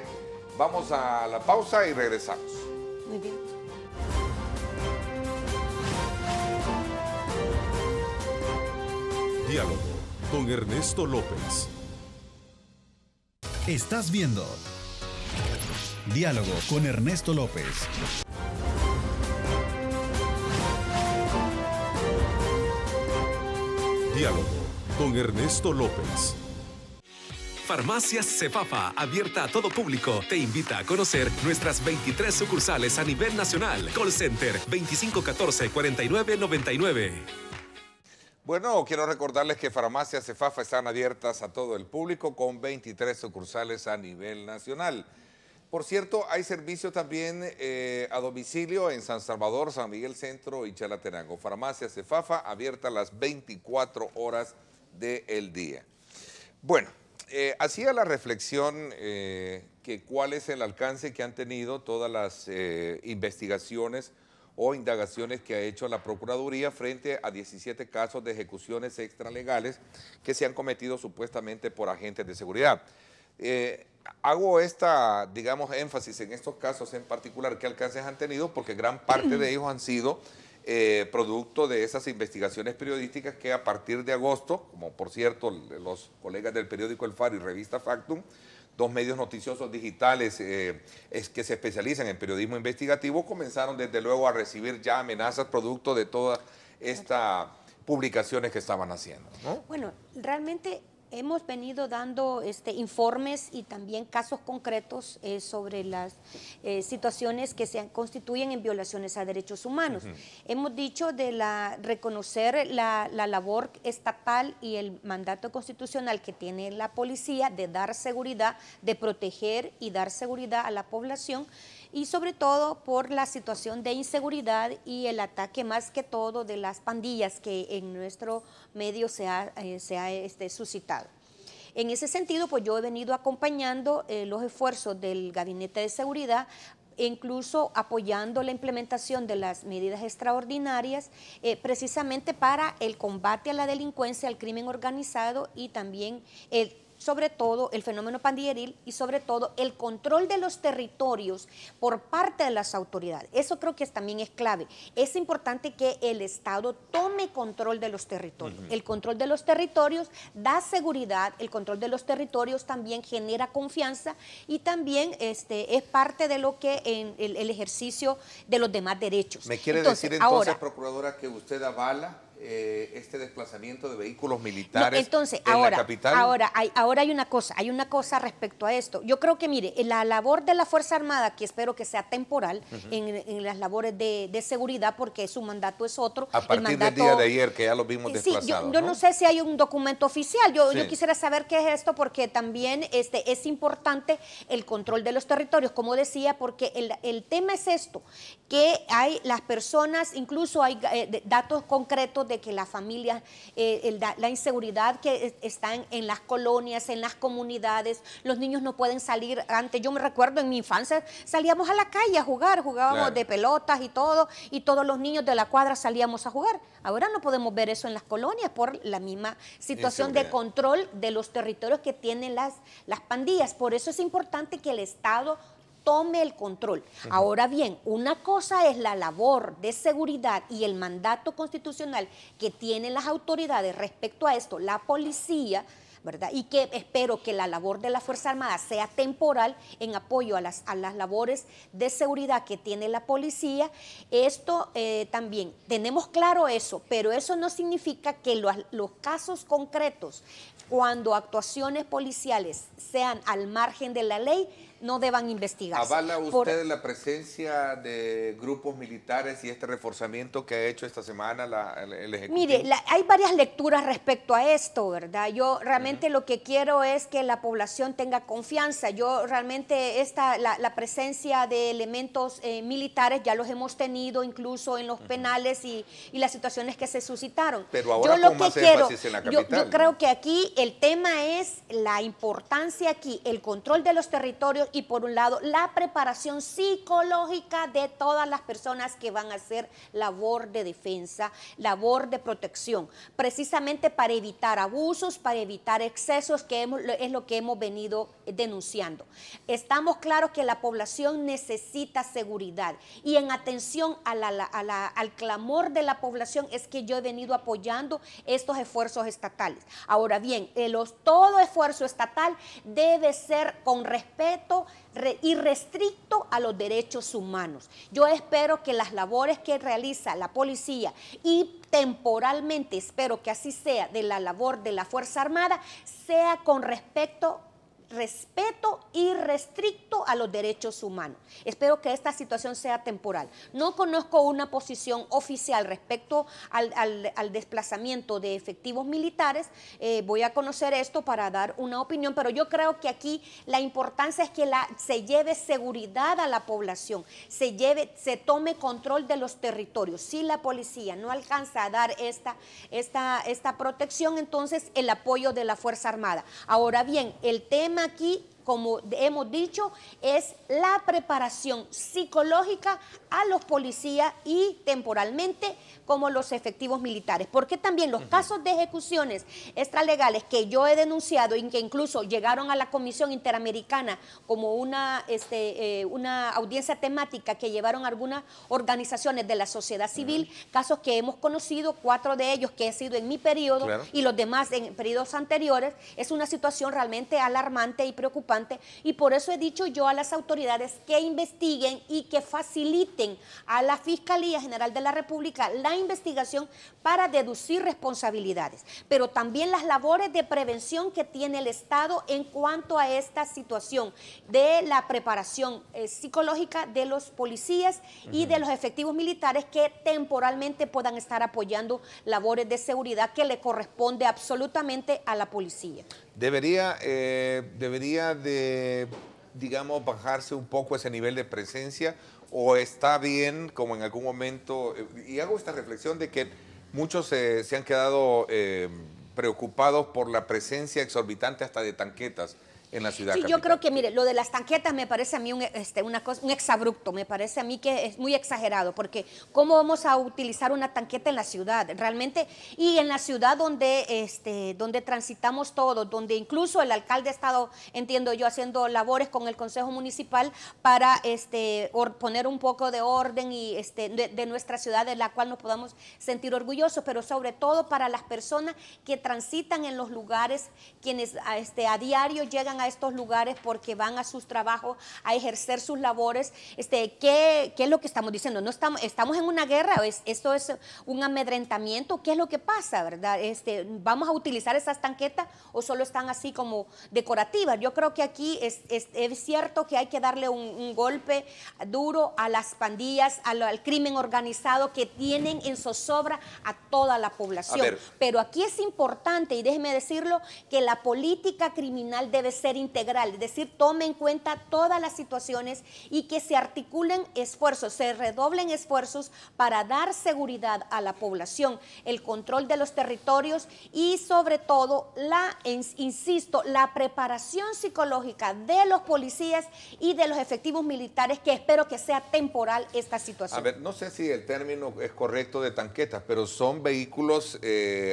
vamos a la pausa y regresamos. Muy bien. Diálogo con Ernesto López. Estás viendo Diálogo con Ernesto López. Diálogo con Ernesto López. Farmacias Cefafa, abierta a todo público, te invita a conocer nuestras 23 sucursales a nivel nacional. Call Center 2514-4999. Bueno, quiero recordarles que Farmacias Cefafa están abiertas a todo el público con 23 sucursales a nivel nacional. Por cierto, hay servicio también a domicilio en San Salvador, San Miguel Centro y Chalatenango. Farmacias Cefafa abierta las 24 horas del día. Bueno. Hacía la reflexión que cuál es el alcance que han tenido todas las investigaciones o indagaciones que ha hecho la Procuraduría frente a 17 casos de ejecuciones extralegales que se han cometido supuestamente por agentes de seguridad. Hago esta, digamos, énfasis en estos casos en particular, qué alcances han tenido, porque gran parte de ellos han sido producto de esas investigaciones periodísticas que a partir de agosto, como por cierto los colegas del periódico El Faro y Revista Factum, dos medios noticiosos digitales que se especializan en periodismo investigativo, comenzaron desde luego a recibir ya amenazas producto de todas estas publicaciones que estaban haciendo, ¿no? Bueno, realmente hemos venido dando informes y también casos concretos sobre las situaciones que se constituyen en violaciones a derechos humanos. Hemos dicho de reconocer la labor estatal y el mandato constitucional que tiene la policía de dar seguridad, de proteger y dar seguridad a la población, y sobre todo por la situación de inseguridad y el ataque más que todo de las pandillas que en nuestro medio se ha suscitado. En ese sentido, pues yo he venido acompañando los esfuerzos del Gabinete de Seguridad, e incluso apoyando la implementación de las medidas extraordinarias precisamente para el combate a la delincuencia, al crimen organizado y también sobre todo el fenómeno pandilleril y sobre todo el control de los territorios por parte de las autoridades. Eso creo que también es clave. Es importante que el Estado tome control de los territorios. El control de los territorios da seguridad, el control de los territorios también genera confianza y también es parte de lo que en el ejercicio de los demás derechos. ¿Me quiere decir entonces, ahora, Procuradora, que usted avala este desplazamiento de vehículos militares entonces, en la capital? Ahora hay una cosa respecto a esto. Yo creo que, mire, la labor de la Fuerza Armada, que espero que sea temporal en las labores de seguridad, porque su mandato es otro. A partir del día de ayer, que ya los vimos desplazados. Sí, yo no sé si hay un documento oficial. Yo quisiera saber qué es esto, porque también es importante el control de los territorios, como decía, porque el tema es esto, que hay las personas, incluso hay datos concretos de que las familias, la inseguridad que está en las colonias, en las comunidades, los niños no pueden salir. Antes, yo me recuerdo en mi infancia, salíamos a la calle a jugar, jugábamos de pelotas y todos los niños de la cuadra salíamos a jugar. Ahora no podemos ver eso en las colonias por la misma situación de control de los territorios que tienen las pandillas. Por eso es importante que el Estado tome el control. Ahora bien, una cosa es la labor de seguridad y el mandato constitucional que tienen las autoridades respecto a esto, la policía, ¿verdad? Y que espero que la labor de la Fuerza Armada sea temporal en apoyo a las labores de seguridad que tiene la policía. Esto también, tenemos claro eso, pero eso no significa que los casos concretos, cuando actuaciones policiales sean al margen de la ley, no deban investigarse. ¿Avala usted la presencia de grupos militares y este reforzamiento que ha hecho esta semana el Ejecutivo? Mire, hay varias lecturas respecto a esto, ¿verdad? Yo realmente lo que quiero es que la población tenga confianza. Yo realmente la presencia de elementos militares ya los hemos tenido incluso en los penales y las situaciones que se suscitaron. Pero ahora con más énfasis en la capital. Yo creo que aquí el tema es la importancia aquí, el control de los territorios y por un lado la preparación psicológica de todas las personas que van a hacer labor de defensa, labor de protección, precisamente para evitar abusos, para evitar excesos, que es lo que hemos venido denunciando. Estamos claros que la población necesita seguridad y en atención al clamor de la población es que yo he venido apoyando estos esfuerzos estatales. Ahora bien, todo esfuerzo estatal debe ser con respeto y restricto a los derechos humanos. Yo espero que las labores que realiza la policía y temporalmente espero que así sea de la labor de la Fuerza Armada sea con respeto y restricto a los derechos humanos. Espero que esta situación sea temporal. No conozco una posición oficial respecto al desplazamiento de efectivos militares. Voy a conocer esto para dar una opinión, pero yo creo que aquí la importancia es que se lleve seguridad a la población, se tome control de los territorios. Si la policía no alcanza a dar esta protección, entonces el apoyo de la Fuerza Armada. Ahora bien, el tema aquí, como hemos dicho, es la preparación psicológica a los policías y temporalmente como los efectivos militares, porque también los casos de ejecuciones extralegales que yo he denunciado y que incluso llegaron a la Comisión Interamericana como una audiencia temática que llevaron algunas organizaciones de la sociedad civil, casos que hemos conocido, 4 de ellos que he sido en mi periodo y los demás en periodos anteriores, es una situación realmente alarmante y preocupante y por eso he dicho yo a las autoridades que investiguen y que faciliten a la Fiscalía General de la República la investigación para deducir responsabilidades, pero también las labores de prevención que tiene el Estado en cuanto a esta situación de la preparación psicológica de los policías y de los efectivos militares que temporalmente puedan estar apoyando labores de seguridad que le corresponde absolutamente a la policía. Debería de, digamos, bajarse un poco ese nivel de presencia, o está bien, como en algún momento, y hago esta reflexión de que muchos se han quedado preocupados por la presencia exorbitante hasta de tanquetas en la ciudad. Sí, capital. yo creo que, mire, lo de las tanquetas me parece a mí un exabrupto, me parece a mí que es muy exagerado, porque ¿cómo vamos a utilizar una tanqueta en la ciudad? Realmente, y en la ciudad donde transitamos todos, donde incluso el alcalde ha estado, entiendo yo, haciendo labores con el Consejo Municipal para poner un poco de orden y de nuestra ciudad, de la cual nos podamos sentir orgullosos, pero sobre todo para las personas que transitan en los lugares, quienes a diario llegan a estos lugares porque van a sus trabajos a ejercer sus labores. ¿Qué es lo que estamos diciendo? No estamos en una guerra, esto es un amedrentamiento. ¿Qué es lo que pasa, verdad? ¿Vamos a utilizar esas tanquetas o solo están así como decorativas? Yo creo que aquí es cierto que hay que darle un golpe duro a las pandillas, al crimen organizado que tienen en zozobra a toda la población. Pero aquí es importante, y déjeme decirlo, que la política criminal debe ser integral, es decir, tome en cuenta todas las situaciones y que se articulen esfuerzos, se redoblen esfuerzos para dar seguridad a la población, el control de los territorios y sobre todo, insisto, la preparación psicológica de los policías y de los efectivos militares, que espero que sea temporal esta situación. A ver, no sé si el término es correcto de tanquetas, pero son vehículos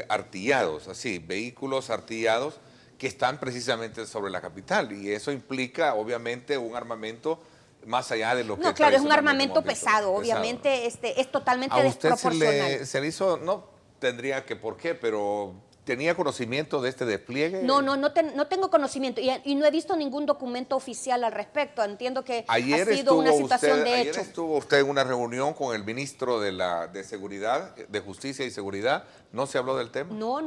artillados, así, vehículos artillados que están precisamente sobre la capital, y eso implica obviamente un armamento más allá de lo que... No, claro, es un armamento pesado, obviamente es totalmente desproporcional. ¿A usted se le hizo, no tendría que por qué, pero tenía conocimiento de este despliegue? No tengo conocimiento y no he visto ningún documento oficial al respecto. Entiendo que ha sido una situación de hecho. Ayer estuvo usted en una reunión con el ministro de Seguridad, de Justicia y Seguridad. ¿No se habló del tema? No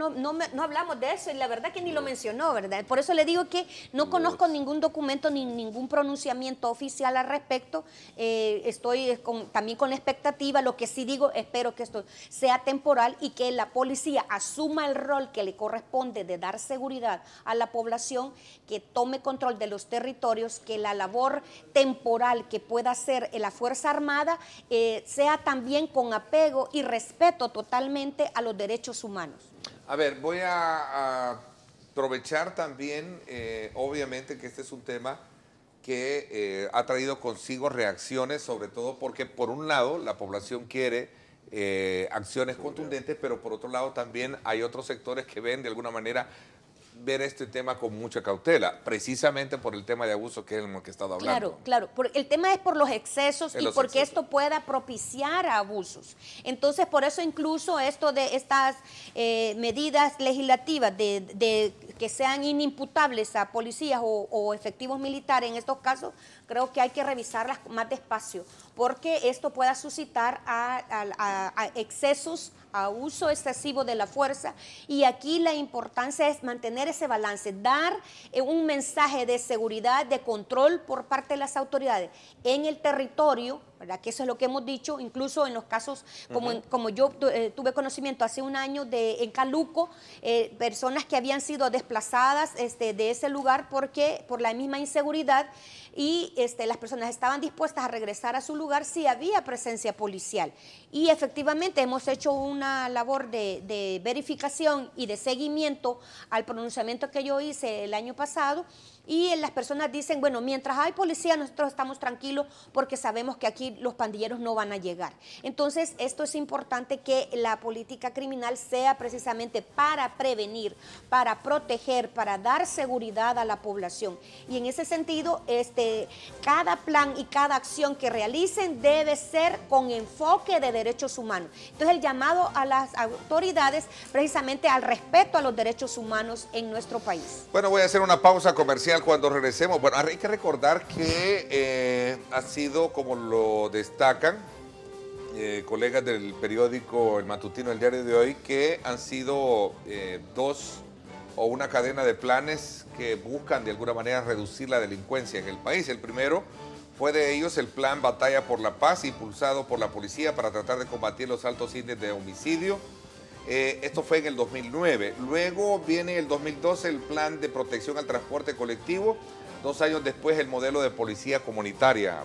hablamos de eso y la verdad que ni lo mencionó, ¿verdad? Por eso le digo que no conozco ningún documento ni ningún pronunciamiento oficial al respecto. Estoy también con expectativa. Lo que sí digo, espero que esto sea temporal y que la policía asuma el rol que le corresponde de dar seguridad a la población, que tome control de los territorios, que la labor temporal que pueda hacer la Fuerza Armada sea también con apego y respeto totalmente a los derechos humanos. A ver, voy a aprovechar también, obviamente que este es un tema que ha traído consigo reacciones, sobre todo porque por un lado la población quiere acciones contundentes, pero por otro lado también hay otros sectores que ven de alguna manera ver este tema con mucha cautela, precisamente por el tema de abuso que es el que he estado hablando. Claro, el tema es por los excesos y porque esto pueda propiciar abusos. Entonces, por eso incluso esto de estas medidas legislativas de que sean inimputables a policías o efectivos militares en estos casos, creo que hay que revisarlas más despacio, porque esto pueda suscitar a excesos, a uso excesivo de la fuerza, y aquí la importancia es mantener ese balance, dar un mensaje de seguridad, de control por parte de las autoridades en el territorio, ¿verdad? Que eso es lo que hemos dicho, incluso en los casos como yo tuve conocimiento hace un año en Caluco, personas que habían sido desplazadas de ese lugar por la misma inseguridad, y las personas estaban dispuestas a regresar a su lugar si había presencia policial. Y efectivamente hemos hecho una labor de verificación y de seguimiento al pronunciamiento que yo hice el año pasado, y las personas dicen, bueno, mientras hay policía nosotros estamos tranquilos porque sabemos que aquí los pandilleros no van a llegar. Entonces, esto es importante, que la política criminal sea precisamente para prevenir, para proteger, para dar seguridad a la población. Y en ese sentido, cada plan y cada acción que realicen debe ser con enfoque de derechos humanos. Entonces, el llamado a las autoridades precisamente al respeto a los derechos humanos en nuestro país. Bueno, voy a hacer una pausa comercial. Cuando regresemos, bueno, hay que recordar que ha sido, como lo destacan colegas del periódico El Matutino, el diario de hoy, que han sido dos o una cadena de planes que buscan de alguna manera reducir la delincuencia en el país. El primero fue de ellos el plan Batalla por la Paz, impulsado por la policía para tratar de combatir los altos índices de homicidio. Esto fue en el 2009. Luego viene el 2012 el plan de protección al transporte colectivo. 2 años después el modelo de policía comunitaria,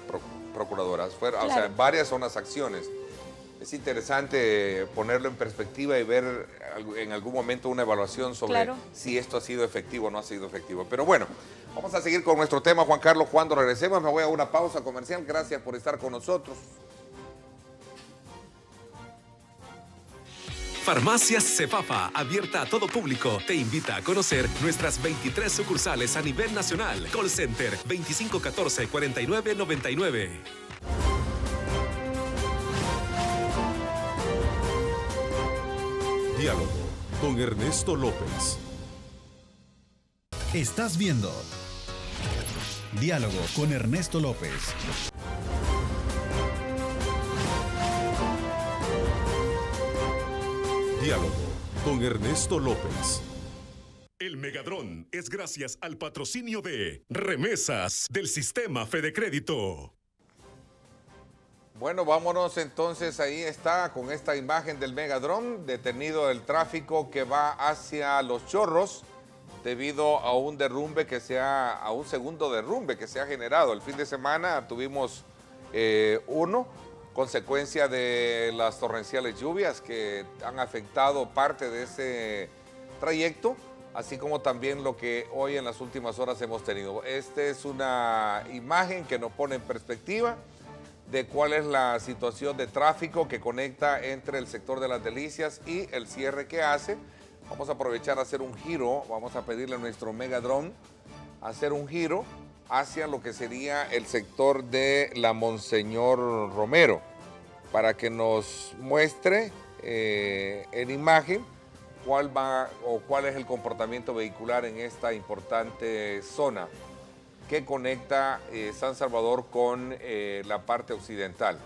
procuradoras. O sea, varias son las acciones. Es interesante ponerlo en perspectiva y ver en algún momento una evaluación sobre si esto ha sido efectivo o no ha sido efectivo. Pero bueno, vamos a seguir con nuestro tema, Juan Carlos. Cuando regresemos me voy a una pausa comercial. Gracias por estar con nosotros. Farmacias Cefafa, abierta a todo público, te invita a conocer nuestras 23 sucursales a nivel nacional. Call Center 2514-4999. Diálogo con Ernesto López. Estás viendo Diálogo con Ernesto López. Diálogo con Ernesto López. El Megadrón es gracias al patrocinio de Remesas del Sistema Fedecrédito. Bueno, vámonos entonces, ahí está, con esta imagen del Megadrón, detenido el tráfico que va hacia Los Chorros debido a un derrumbe a un segundo derrumbe que se ha generado. El fin de semana tuvimos uno, consecuencia de las torrenciales lluvias que han afectado parte de ese trayecto, así como también lo que hoy en las últimas horas hemos tenido. Esta es una imagen que nos pone en perspectiva de cuál es la situación de tráfico que conecta entre el sector de Las Delicias y el cierre que hace. Vamos a aprovechar a hacer un giro, vamos a pedirle a nuestro Megadrón hacer un giro hacia lo que sería el sector de la Monseñor Romero, para que nos muestre en imagen cuál es el comportamiento vehicular en esta importante zona que conecta San Salvador con la parte occidental.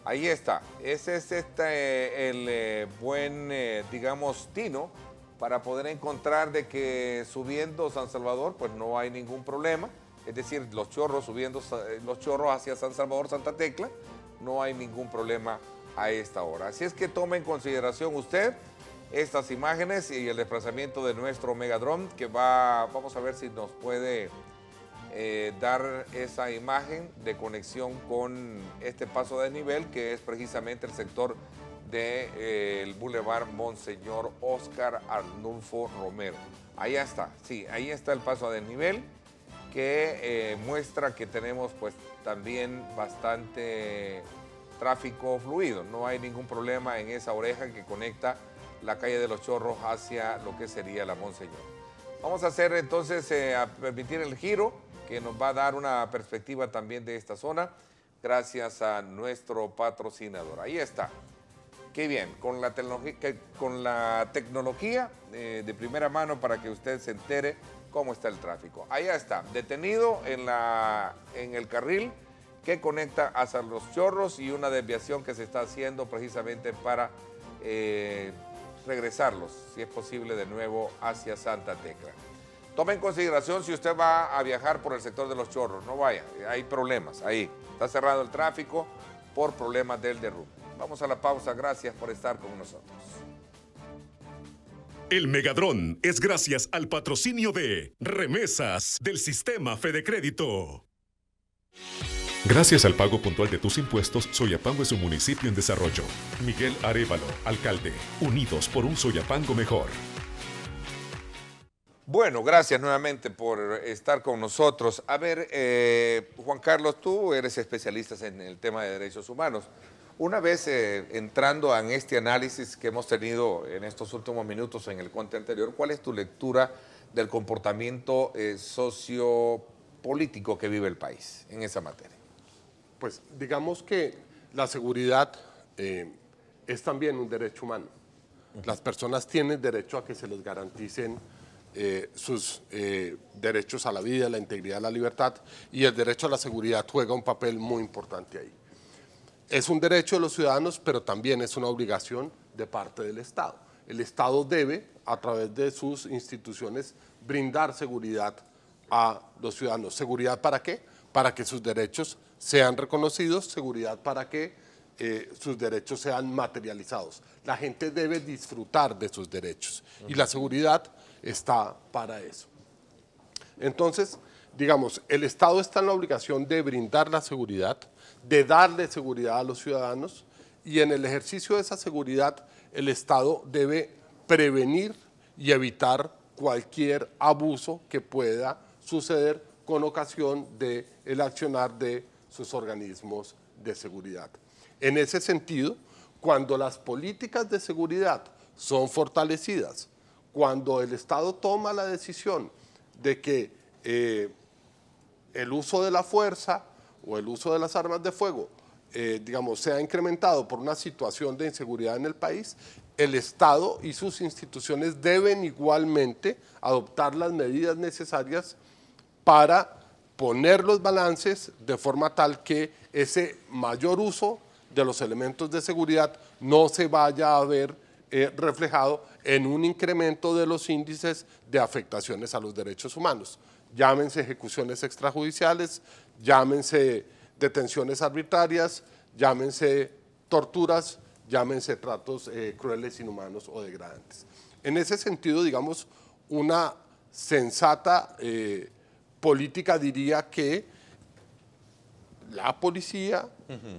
Ahí está, ese es el buen, digamos, tino para poder encontrar de que subiendo San Salvador pues no hay ningún problema, es decir, Los Chorros, subiendo Los Chorros hacia San Salvador, Santa Tecla, no hay ningún problema a esta hora. Así es que tome en consideración usted estas imágenes y el desplazamiento de nuestro Megadrón, que vamos a ver si nos puede dar esa imagen de conexión con este paso de desnivel, que es precisamente el sector del Boulevard Monseñor Óscar Arnulfo Romero. Ahí está, sí, ahí está el paso a desnivel que muestra que tenemos pues también bastante tráfico fluido. No hay ningún problema en esa oreja que conecta la calle de Los Chorros hacia lo que sería la Monseñor. Vamos a hacer entonces, a permitir el giro que nos va a dar una perspectiva también de esta zona gracias a nuestro patrocinador. Ahí está. Qué bien, con la tecnología de primera mano para que usted se entere cómo está el tráfico. Allá está, detenido en el carril que conecta hacia Los Chorros y una desviación que se está haciendo precisamente para regresarlos, si es posible, de nuevo hacia Santa Tecla. Tome en consideración si usted va a viajar por el sector de Los Chorros, no vaya, hay problemas ahí. Está cerrado el tráfico por problemas del derrumbe. Vamos a la pausa, gracias por estar con nosotros. El Megadrón es gracias al patrocinio de Remesas del Sistema Fedecrédito. Gracias al pago puntual de tus impuestos, Soyapango es un municipio en desarrollo. Miguel Arévalo, alcalde. Unidos por un Soyapango mejor. Bueno, gracias nuevamente por estar con nosotros. A ver, Juan Carlos, tú eres especialista en el tema de derechos humanos. Una vez entrando en este análisis que hemos tenido en estos últimos minutos en el corte anterior, ¿cuál es tu lectura del comportamiento sociopolítico que vive el país en esa materia? Pues digamos que la seguridad es también un derecho humano. Las personas tienen derecho a que se les garanticen sus derechos a la vida, la integridad, la libertad, y el derecho a la seguridad juega un papel muy importante ahí. Es un derecho de los ciudadanos, pero también es una obligación de parte del Estado. El Estado debe, a través de sus instituciones, brindar seguridad a los ciudadanos. ¿Seguridad para qué? Para que sus derechos sean reconocidos, seguridad para que sus derechos sean materializados. La gente debe disfrutar de sus derechos y la seguridad está para eso. Entonces, digamos, el Estado está en la obligación de brindar la seguridad, de darle seguridad a los ciudadanos y en el ejercicio de esa seguridad el Estado debe prevenir y evitar cualquier abuso que pueda suceder con ocasión del accionar de sus organismos de seguridad. En ese sentido, cuando las políticas de seguridad son fortalecidas, cuando el Estado toma la decisión de que el uso de la fuerza o el uso de las armas de fuego, digamos, sea incrementado por una situación de inseguridad en el país, el Estado y sus instituciones deben igualmente adoptar las medidas necesarias para poner los balances de forma tal que ese mayor uso de los elementos de seguridad no se vaya a ver reflejado en un incremento de los índices de afectaciones a los derechos humanos. Llámense ejecuciones extrajudiciales, llámense detenciones arbitrarias, llámense torturas, llámense tratos crueles, inhumanos o degradantes. En ese sentido, digamos, una sensata política diría que la policía,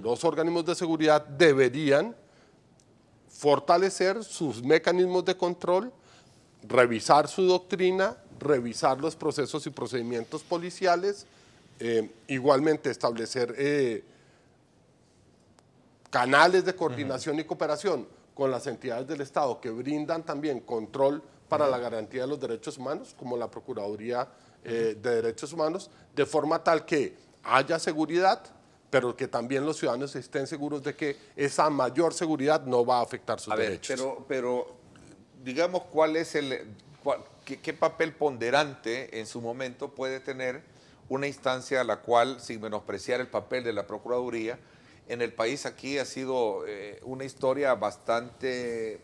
los organismos de seguridad deberían fortalecer sus mecanismos de control, revisar su doctrina, revisar los procesos y procedimientos policiales, igualmente establecer canales de coordinación y cooperación con las entidades del Estado que brindan también control para la garantía de los derechos humanos, como la Procuraduría de Derechos Humanos, de forma tal que haya seguridad, pero que también los ciudadanos estén seguros de que esa mayor seguridad no va a afectar sus derechos. Pero digamos, ¿qué papel ponderante en su momento puede tener una instancia a la cual, sin menospreciar el papel de la Procuraduría, en el país aquí ha sido una historia bastante,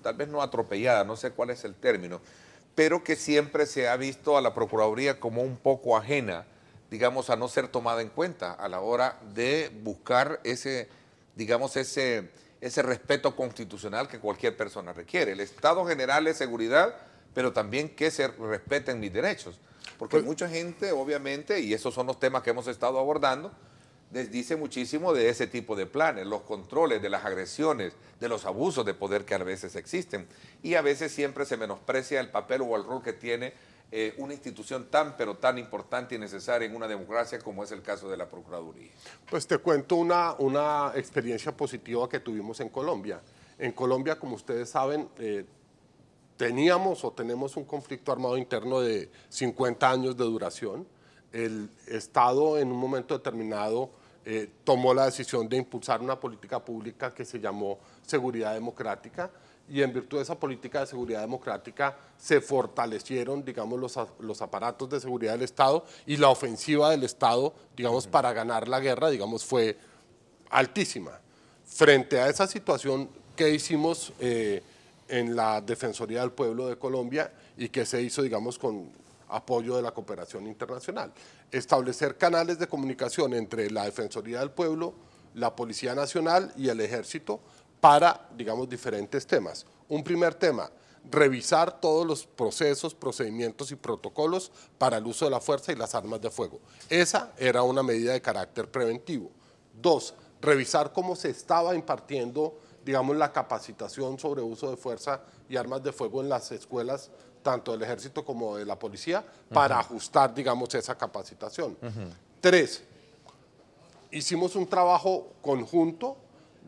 tal vez no atropellada, no sé cuál es el término, pero que siempre se ha visto a la Procuraduría como un poco ajena, digamos, a no ser tomada en cuenta a la hora de buscar ese respeto constitucional que cualquier persona requiere. El Estado general es seguridad, pero también que se respeten mis derechos. Porque mucha gente, obviamente, y esos son los temas que hemos estado abordando, dice muchísimo de ese tipo de planes, los controles, de las agresiones, de los abusos de poder que a veces existen. Y a veces siempre se menosprecia el papel o el rol que tiene una institución pero tan importante y necesaria en una democracia como es el caso de la Procuraduría. Pues te cuento una experiencia positiva que tuvimos en Colombia. En Colombia, como ustedes saben, teníamos o tenemos un conflicto armado interno de 50 años de duración. El Estado en un momento determinado tomó la decisión de impulsar una política pública que se llamó Seguridad Democrática, y en virtud de esa política de seguridad democrática se fortalecieron, digamos, los aparatos de seguridad del Estado, y la ofensiva del Estado, digamos, para ganar la guerra, digamos, fue altísima. Frente a esa situación, ¿qué hicimos en la Defensoría del Pueblo de Colombia y que se hizo, digamos, con apoyo de la cooperación internacional? Establecer canales de comunicación entre la Defensoría del Pueblo, la Policía Nacional y el Ejército para, digamos, diferentes temas. Un primer tema, revisar todos los procesos, procedimientos y protocolos para el uso de la fuerza y las armas de fuego. Esa era una medida de carácter preventivo. Dos, revisar cómo se estaba impartiendo, digamos, la capacitación sobre uso de fuerza y armas de fuego en las escuelas, tanto del Ejército como de la Policía, para ajustar, digamos, esa capacitación. Tres, hicimos un trabajo conjunto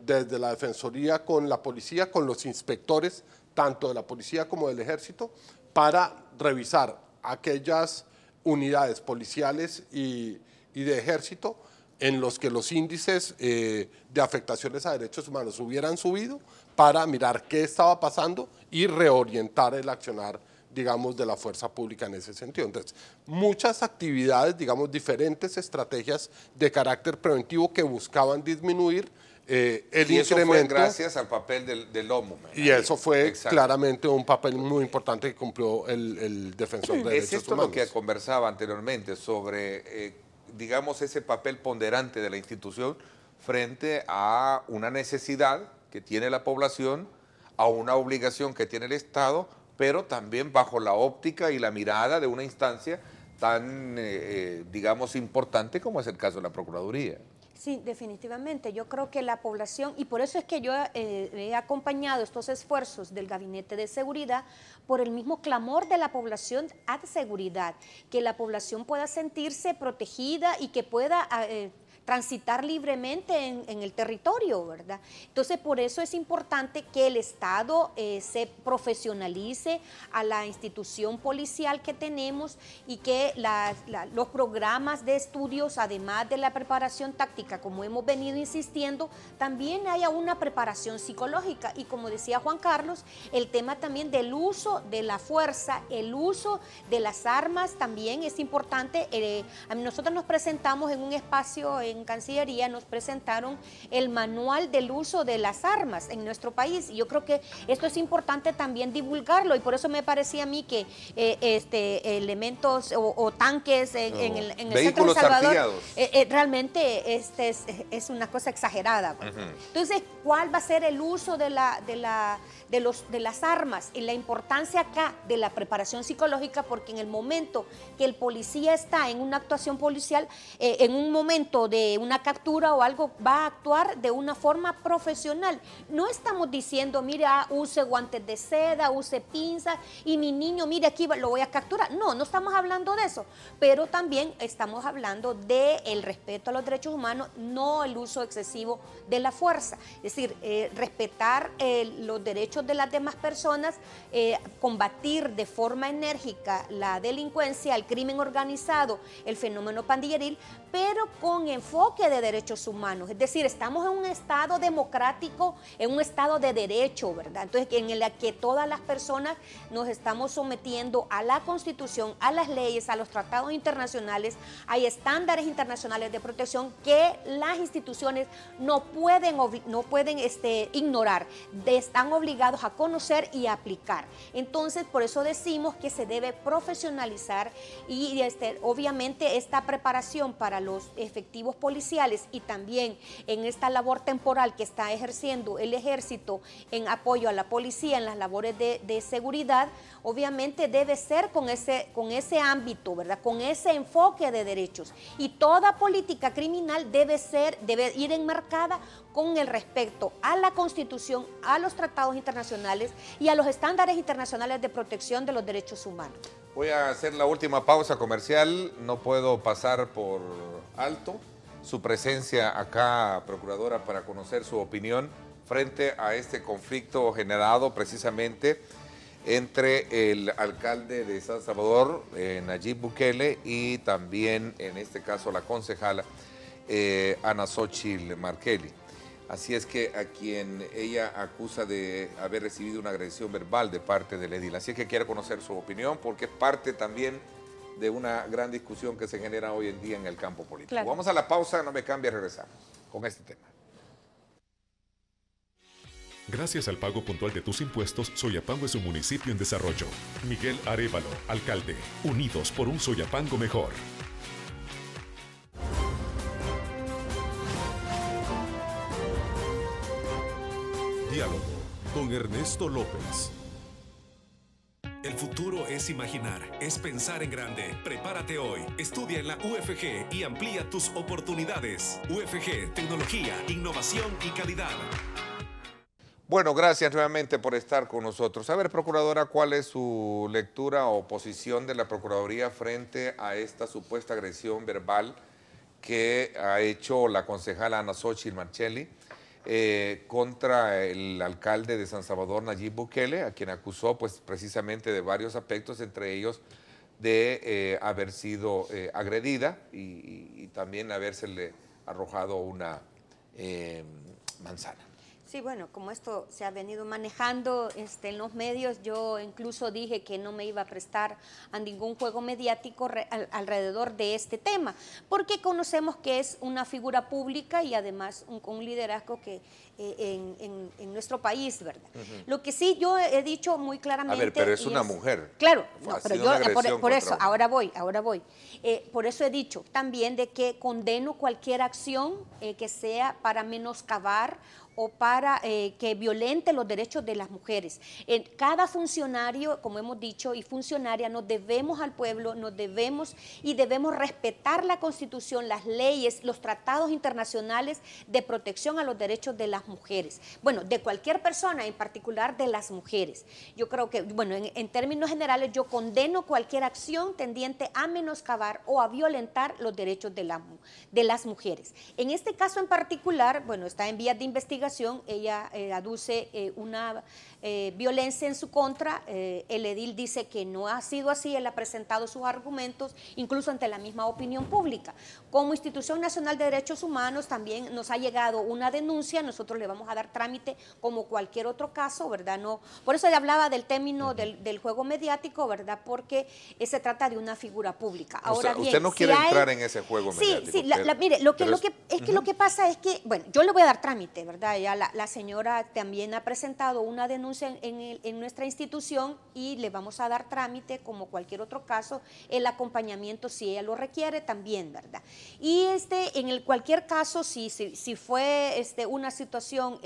desde la Defensoría con la Policía, con los inspectores, tanto de la Policía como del Ejército, para revisar aquellas unidades policiales y de Ejército en los que los índices de afectaciones a derechos humanos hubieran subido, para mirar qué estaba pasando y reorientar el accionar, digamos, de la fuerza pública en ese sentido. Entonces, muchas actividades, digamos, diferentes estrategias de carácter preventivo que buscaban disminuir el incremento. Eso fue gracias al papel del Ombudsman. Y eso fue claramente un papel muy importante que cumplió el defensor de derechos humanos. Es esto lo que conversaba anteriormente sobre, digamos, ese papel ponderante de la institución frente a una necesidad que tiene la población, a una obligación que tiene el Estado, pero también bajo la óptica y la mirada de una instancia tan, digamos, importante como es el caso de la Procuraduría. Sí, definitivamente. Yo creo que la población, y por eso es que yo he acompañado estos esfuerzos del Gabinete de Seguridad por el mismo clamor de la población a seguridad, que la población pueda sentirse protegida y que pueda transitar libremente en el territorio, ¿verdad? Entonces, por eso es importante que el Estado se profesionalice a la institución policial que tenemos y que los programas de estudios, además de la preparación táctica, como hemos venido insistiendo, también haya una preparación psicológica. Y como decía Juan Carlos, el tema también del uso de la fuerza, el uso de las armas también es importante. Nosotros nos presentamos en un espacio en Cancillería, nos presentaron el manual del uso de las armas en nuestro país, y yo creo que esto es importante también divulgarlo, y por eso me parecía a mí que elementos o tanques en el centro de El Salvador realmente es una cosa exagerada. Entonces, ¿cuál va a ser el uso de las armas? Y la importancia acá de la preparación psicológica, porque en el momento que el policía está en una actuación policial, en un momento de una captura o algo, va a actuar de una forma profesional. No estamos diciendo, mira, use guantes de seda, use pinzas, y mi niño, mire, aquí lo voy a capturar. No, no estamos hablando de eso, pero también estamos hablando del respeto a los derechos humanos, no el uso excesivo de la fuerza. Es decir, respetar los derechos de las demás personas, combatir de forma enérgica la delincuencia, el crimen organizado, el fenómeno pandilleril, pero con enfoque de derechos humanos. Es decir, estamos en un estado democrático, en un estado de derecho, ¿verdad? Entonces, en el que todas las personas nos estamos sometiendo a la Constitución, a las leyes, a los tratados internacionales. Hay estándares internacionales de protección que las instituciones no pueden ignorar, están obligados a conocer y aplicar. Entonces, por eso decimos que se debe profesionalizar y obviamente esta preparación para los efectivos policiales y también en esta labor temporal que está ejerciendo el ejército en apoyo a la policía en las labores de seguridad, obviamente debe ser con ese ámbito, ¿verdad? Con ese enfoque de derechos. Y toda política criminal debe ir enmarcada con el respeto a la Constitución, a los tratados internacionales y a los estándares internacionales de protección de los derechos humanos. Voy a hacer la última pausa comercial. No puedo pasar por alto su presencia acá, Procuradora, para conocer su opinión frente a este conflicto generado precisamente entre el alcalde de San Salvador, Nayib Bukele, y también, en este caso, la concejala Ana Xóchitl Markelly. Así es que a quien ella acusa de haber recibido una agresión verbal de parte del edil. Así es que quiero conocer su opinión, porque es parte también de una gran discusión que se genera hoy en día en el campo político. Claro. Vamos a la pausa, no me cambie, regresamos con este tema. Gracias al pago puntual de tus impuestos, Soyapango es un municipio en desarrollo. Miguel Arévalo, alcalde. Unidos por un Soyapango mejor. Diálogo con Ernesto López. El futuro es imaginar, es pensar en grande. Prepárate hoy, estudia en la UFG y amplía tus oportunidades. UFG, tecnología, innovación y calidad. Bueno, gracias nuevamente por estar con nosotros. A ver, Procuradora, ¿cuál es su lectura o posición de la Procuraduría frente a esta supuesta agresión verbal que ha hecho la concejala Ana Xóchitl Markelly contra el alcalde de San Salvador, Nayib Bukele, a quien acusó pues precisamente de varios aspectos, entre ellos de haber sido agredida y también habérsele arrojado una manzana? Sí, bueno, como esto se ha venido manejando en los medios, yo incluso dije que no me iba a prestar a ningún juego mediático alrededor de este tema, porque conocemos que es una figura pública y además un liderazgo que en nuestro país, ¿verdad? Lo que sí yo he dicho muy claramente... A ver, pero es una mujer. Claro, no, pero yo por eso, ahora voy. Por eso he dicho también de que condeno cualquier acción que sea para menoscabar o para que violente los derechos de las mujeres. Cada funcionario, como hemos dicho, y funcionaria, nos debemos al pueblo, nos debemos y debemos respetar la Constitución, las leyes, los tratados internacionales de protección a los derechos de las mujeres. Bueno, de cualquier persona, en particular de las mujeres. Yo creo que, bueno, en términos generales, yo condeno cualquier acción tendiente a menoscabar o a violentar los derechos de las mujeres. En este caso en particular, bueno, está en vías de investigación, ella aduce una violencia en su contra, el edil dice que no ha sido así, él ha presentado sus argumentos, incluso ante la misma opinión pública. Como Institución Nacional de Derechos Humanos también nos ha llegado una denuncia, nosotros le vamos a dar trámite como cualquier otro caso, ¿verdad? No, por eso le hablaba del término del juego mediático, ¿verdad? Porque se trata de una figura pública. Ahora bien, usted no quiere entrar en ese juego mediático. Sí, mire, lo que pasa es que, bueno, yo le voy a dar trámite, ¿verdad? Ya la señora también ha presentado una denuncia en nuestra institución y le vamos a dar trámite como cualquier otro caso, el acompañamiento si ella lo requiere también, ¿verdad? Y en cualquier caso, si fue una situación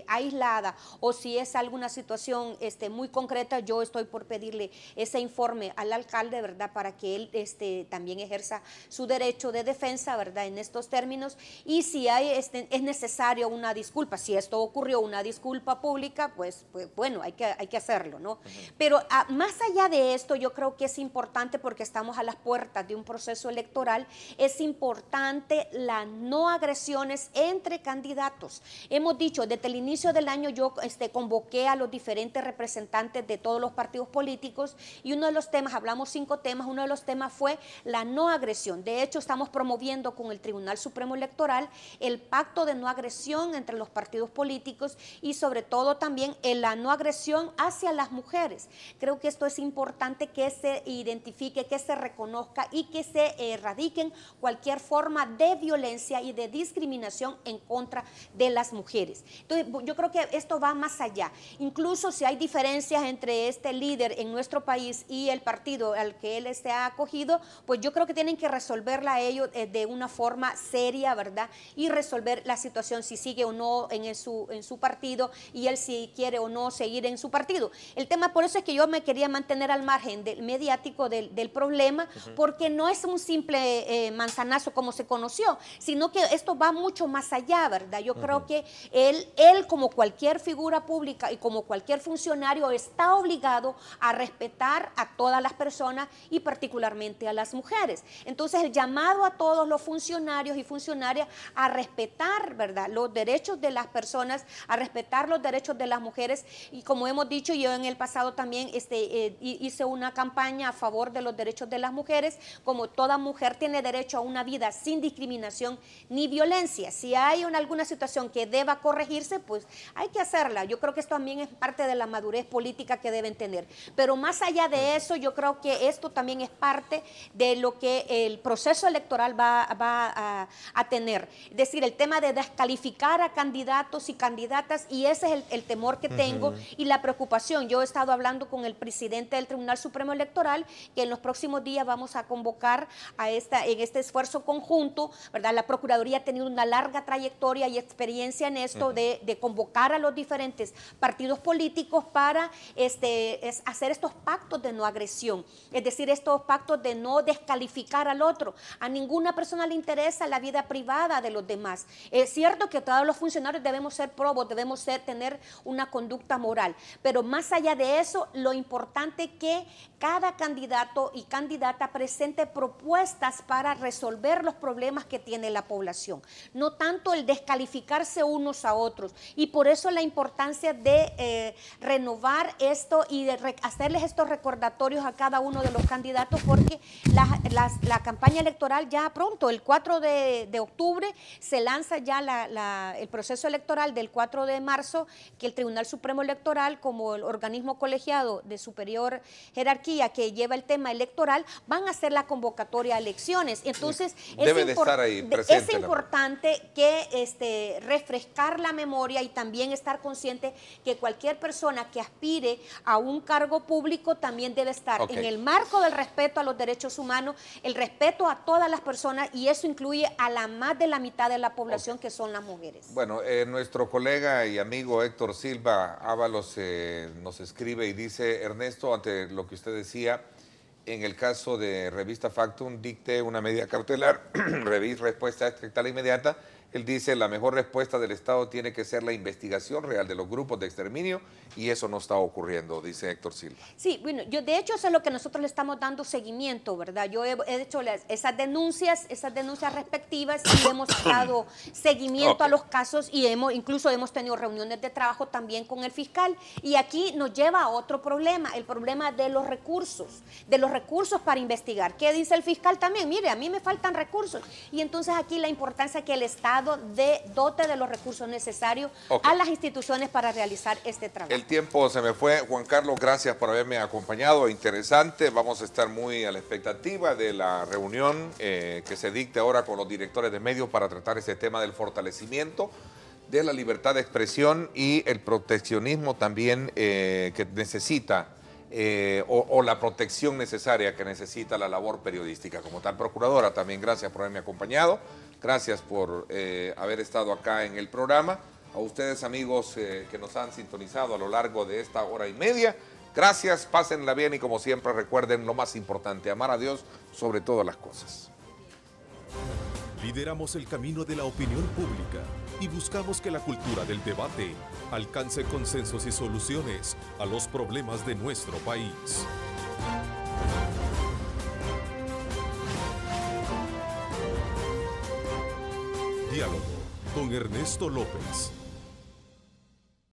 aislada o si es alguna situación muy concreta, yo estoy por pedirle ese informe al alcalde, ¿verdad? Para que él también ejerza su derecho de defensa, ¿verdad? En estos términos, y si es necesario una disculpa, si esto ocurrió, una disculpa pública, pues bueno, hay que hacerlo, ¿no? Pero más allá de esto, yo creo que es importante, porque estamos a las puertas de un proceso electoral, es importante las no agresiones entre candidatos. Hemos dicho, desde el inicio del año yo convoqué a los diferentes representantes de todos los partidos políticos y uno de los temas, hablamos 5 temas, uno de los temas fue la no agresión. De hecho, estamos promoviendo con el Tribunal Supremo Electoral el pacto de no agresión entre los partidos políticos y sobre todo también la no agresión hacia las mujeres. Creo que esto es importante que se identifique, que se reconozca y que se erradiquen cualquier forma de violencia y de discriminación en contra de las mujeres. Entonces, yo creo que esto va más allá. Incluso si hay diferencias entre este líder en nuestro país y el partido al que él ha acogido, pues yo creo que tienen que resolverla ellos de una forma seria, ¿verdad? Y resolver la situación, si sigue o no en su partido y él si quiere o no seguir en su partido. El tema, por eso es que yo me quería mantener al margen mediático del problema, porque no es un simple manzanazo como se conoció, sino que esto va mucho más allá, ¿verdad? Yo creo que él como cualquier figura pública y como cualquier funcionario está obligado a respetar a todas las personas y particularmente a las mujeres. Entonces el llamado a todos los funcionarios y funcionarias a respetar, ¿verdad?, los derechos de las personas, a respetar los derechos de las mujeres, y como hemos dicho, yo en el pasado también hice una campaña a favor de los derechos de las mujeres. Como toda mujer tiene derecho a una vida sin discriminación ni violencia. Si hay alguna situación que deba corregirse, pues hay que hacerla. Yo creo que esto también es parte de la madurez política que deben tener. Pero más allá de eso, yo creo que esto también es parte de lo que el proceso electoral va a tener. Es decir, el tema de descalificar a candidatos y candidatas, y ese es el temor que tengo y la preocupación. Yo he estado hablando con el presidente del Tribunal Supremo Electoral, que en los próximos días vamos a convocar en este esfuerzo conjunto, ¿verdad? La Procuraduría ha tenido una larga trayectoria y experiencia en esto de convocar a los diferentes partidos políticos para hacer estos pactos de no agresión, es decir, estos pactos de no descalificar al otro. A ninguna persona le interesa la vida privada de los demás. Es cierto que todos los funcionarios debemos ser probos, debemos tener una conducta moral, pero más allá de eso, lo importante es que cada candidato y candidata presente propuestas para resolver los problemas que tiene la población, no tanto el descalificarse unos a otros. Y por eso la importancia de renovar esto y de hacerles estos recordatorios a cada uno de los candidatos, porque la campaña electoral ya pronto, el 4 de octubre, se lanza ya el proceso electoral del 4 de marzo, que el Tribunal Supremo Electoral, como el organismo colegiado de superior jerarquía que lleva el tema electoral, van a hacer la convocatoria a elecciones. Entonces, es importante que refrescar la memoria y también estar consciente que cualquier persona que aspire a un cargo público también debe estar en el marco del respeto a los derechos humanos, el respeto a todas las personas, y eso incluye a la más de la mitad de la población, que son las mujeres. Bueno, Bueno, nuestro colega y amigo Héctor Silva Ábalos nos escribe y dice: Ernesto, ante lo que usted decía, en el caso de Revista Factum, dicte una medida cautelar, respuesta estricta e inmediata. Él dice: la mejor respuesta del Estado tiene que ser la investigación real de los grupos de exterminio, y eso no está ocurriendo, dice Héctor Silva. Sí, bueno, de hecho eso es lo que nosotros le estamos dando seguimiento, ¿verdad? Yo he hecho esas denuncias respectivas, y hemos dado seguimiento a los casos, y incluso hemos tenido reuniones de trabajo también con el fiscal, y aquí nos lleva a otro problema, el problema de los recursos para investigar. ¿Qué dice el fiscal también? Mire, a mí me faltan recursos, y entonces aquí la importancia que el Estado dote de los recursos necesarios a las instituciones para realizar este trabajo. El tiempo se me fue. Juan Carlos, gracias por haberme acompañado. Interesante. Vamos a estar muy a la expectativa de la reunión que se dicte ahora con los directores de medios para tratar ese tema del fortalecimiento de la libertad de expresión y el proteccionismo también que necesita o la protección necesaria que necesita la labor periodística. Como tal, procuradora, también gracias por haberme acompañado. Gracias por haber estado acá en el programa. A ustedes, amigos que nos han sintonizado a lo largo de esta hora y media, gracias, pásenla bien y como siempre recuerden lo más importante: amar a Dios sobre todas las cosas. Lideramos el camino de la opinión pública y buscamos que la cultura del debate alcance consensos y soluciones a los problemas de nuestro país. Diálogo con Ernesto López.